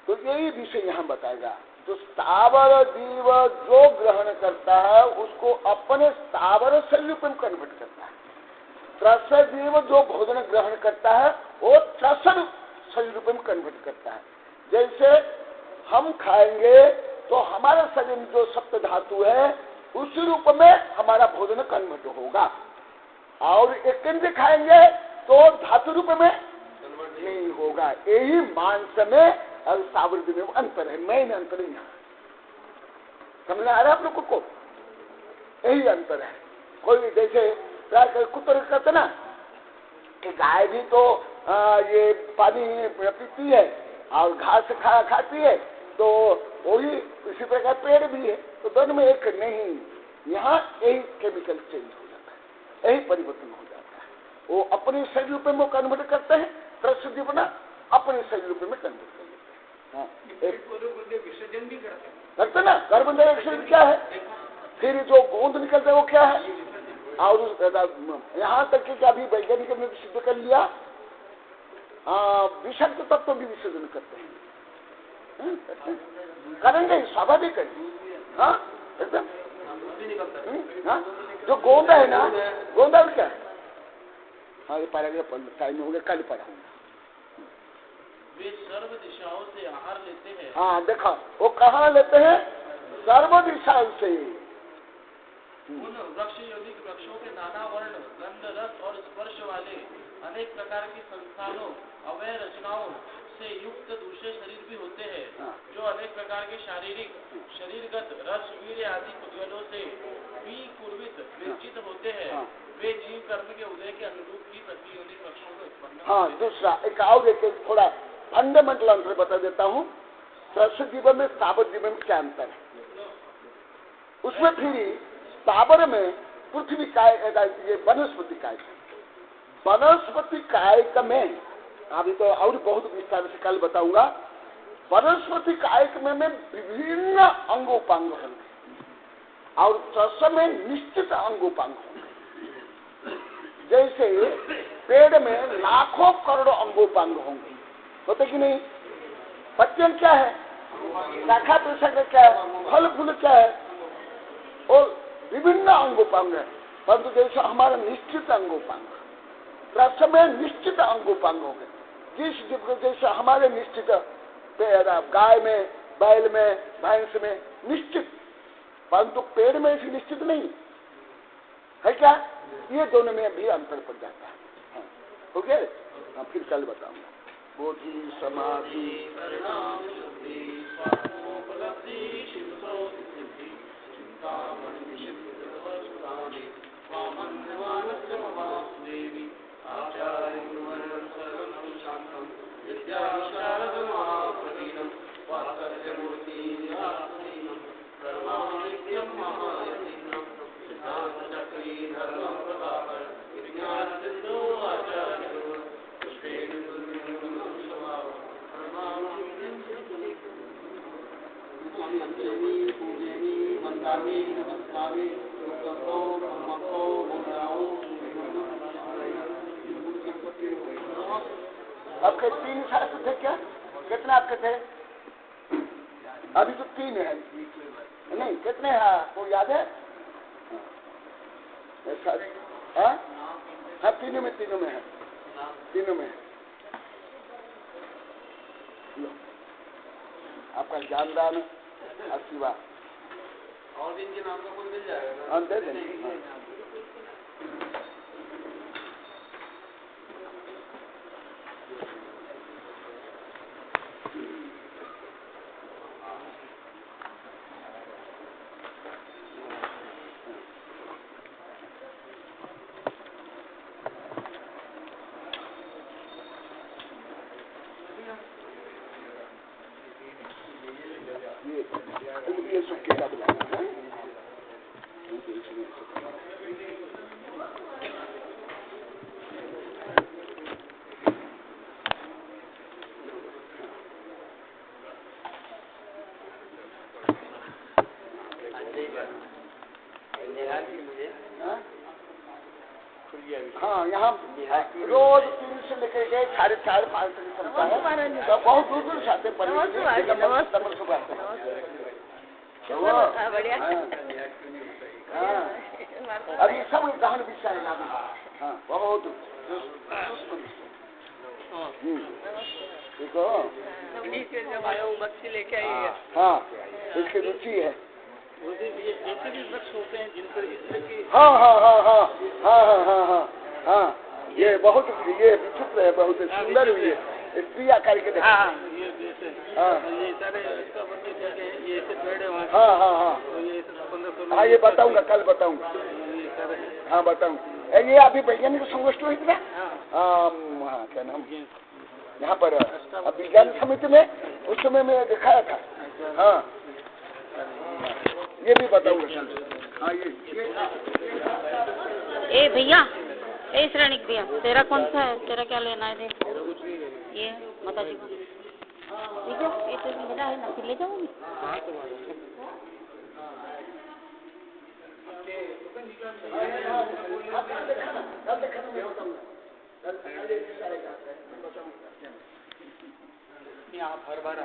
तो यही विषय यहाँ बताएगा। जो स्थावर जीव जो ग्रहण करता है उसको अपने स्थावर शरीर में कन्वर्ट करता है। त्रसर जीव जो भोजन ग्रहण करता है वो त्रसर शरीर में कन्वर्ट करता है। जैसे हम खाएंगे तो हमारे शरीर में जो सप्त धातु है उसी रूप में हमारा भोजन कन्वर्ट होगा। और एक इंद्र खाएंगे तो धातु रूप में नहीं होगा। यही मांस में और सावृद्धि में अंतर है, मेन अंतर है। यहाँ समझ आ रहा है आप लोगों को? यही अंतर है। कोई जैसे कुत्ते कहते ना कि गाय भी तो ये पानी पीती है और घास खाती है, तो वही इसी प्रकार पेड़ भी है, तो दोनों में एक नहीं। यहाँ यही केमिकल चेंज हो जाता है, यही परिवर्तन हो जाता है। वो अपने शरीर रूप में कन्वर्ट करते हैं, प्रसिद्धि बना अपने शरीर रूप में कन्वर्ट कर लेते हैं। विसर्जन भी करते ना, कार्बन डाइऑक्साइड क्या है, फिर जो गोंद निकलता है वो क्या है। और यहाँ तक कि अभी वैज्ञानिक ने सिद्ध कर लिया, विषाक्त तत्व भी विसर्जन करते हैं। करेंगे, स्वाभाविक है। हाँ एकदम। जो गोंदा है ना, गोंदा क्या है? हाँ ये पैराग्राफ टाइम हो गया, कल पढ़ाऊंगा। वे सर्व दिशाओं से आहार लेते हैं। हाँ देखा, वो कहाँ लेते हैं? सर्व दिशाओं से। उन वृक्ष यौगिक वृक्षों के नाना वर्ण, गंध, रस और स्पर्श वाले अनेक प्रकार की संस्थानों, अवय रचनाओं से युक्त दूसरे शरीर भी होते हैं। जो अनेक प्रकार के शारीरिक, शरीरगत, रस, वीर्य आदि कुतूहलों से भी पूर्वित विरचित होते हैं। वे जीव कर्म के उदय के अनुरूप ही प्रतियोगी वृक्षों में उत्पन्न। हाँ दूसरा एक और एक थोड़ा फंडामेंटल अंतर बता देता हूँ। प्रसिद्ध जीवन में स्थावर जीवन में क्या अंतर है? उसमें फिर स्थावर में पृथ्वी काय, ये वनस्पति काय, वनस्पति कायक में अभी तो और बहुत विस्तार से कल बताऊंगा। वनस्पति कायक में विभिन्न अंगोपांग होंगे और त्रस में निश्चित अंगोपांग होंगे। जैसे पेड़ में लाखों करोड़ों अंगोपांग होंगे, होते कि नहीं? पत्तियां क्या है, शाखा प्रशाखा क्या है, फल फूल क्या है, और विभिन्न अंगोपांग है। परंतु जैसे हमारा निश्चित अंगोपांग, रस में निश्चित अंगोपांग हो गए। जिस जैसे हमारे निश्चित गाय में, बैल में, भैंस में निश्चित, परंतु पेड़ में ऐसी निश्चित नहीं है। क्या ये दोनों में भी अंतर पड़ जाता है। हो गया? हाँ फिर कल बताऊंगा। बोधि समाधि आपके 3 शास्त्र थे क्या? कितने आपके थे? अभी तो 3 है। नहीं कितने हैं आपको याद है? हाँ तीनों में है, तीनों में है। आपका ज्ञानदान आशीर्वाद और दिन के नाम का कुछ मिल जाएगा। दे दें। ये सुक्के का बुलाना है। हाँ, यहाँ रोज 3 से लेकर के 4:30 5 तक चलता है। तो बहुत दूर दूर से आते हैं, बढ़िया। अभी सब गहन विषय लागू। हाँ, बहुत ठीक हो। जब आया हूँ बच्ची लेके आई है। हाँ, इसकी रुचि है। ऐसे भी वृक्ष होते हैं जिन पर इस तरह की। हाँ हाँ हाँ हाँ हाँ हाँ हाँ हाँ हाँ, ये बहुत ये विचित्र है, बहुत सुंदर भी है। स्त्रियाँ करके देखो। हाँ, ये जैसे ये सारे इसका मतलब क्या है, ये ऐसे पेड़ है वहाँ। हाँ हाँ हाँ हाँ, ये बताऊंगा, कल बताऊंगा। हाँ बताऊंगा। ये अभी वैज्ञानिक संगोष्ठी हुई थी ना। हाँ, क्या नाम, यहाँ पर विज्ञान समिति में, उस समय में दिखाया था। हाँ, ये भी बताऊंगा। हाँ, ए भैया, ए श्रेणिक भैया, तेरा कौन सा है? तेरा क्या लेना है? ये माता जी को ठीक है, ये तो मेरा है ना, फिर ले जाऊंगी। आप हर बार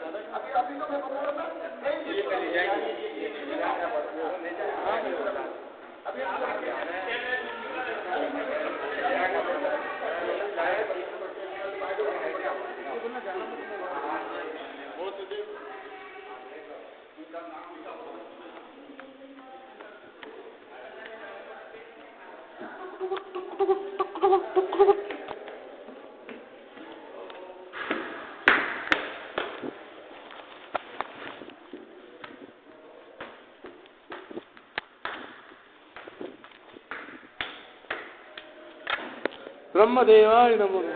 ब्रह्मदेवाय नमः।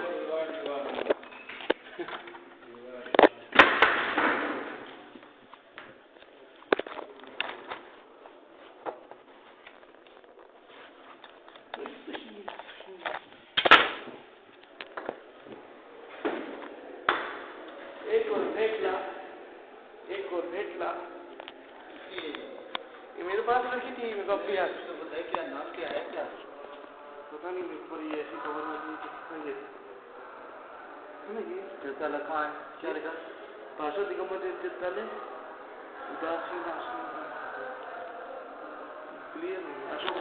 एक और नेट ला। ये मेरे पास रखी थी कॉपी। यार बताइए क्या नाम क्या है? क्या पता नहीं, मेरे पर ये ऐसी खबर है ये कैसा लिखा है? क्या लिखा? भाषा दिगंबर चित्तालय उदासीन क्लियर अशोक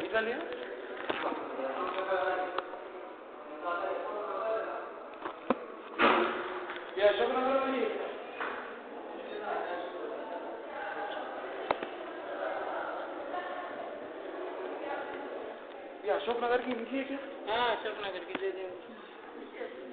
निकालिए। ये अशोक नगर में ये अशोक नगर की इनकी है क्या? हाँ, अशोक नगर की दे देंगे।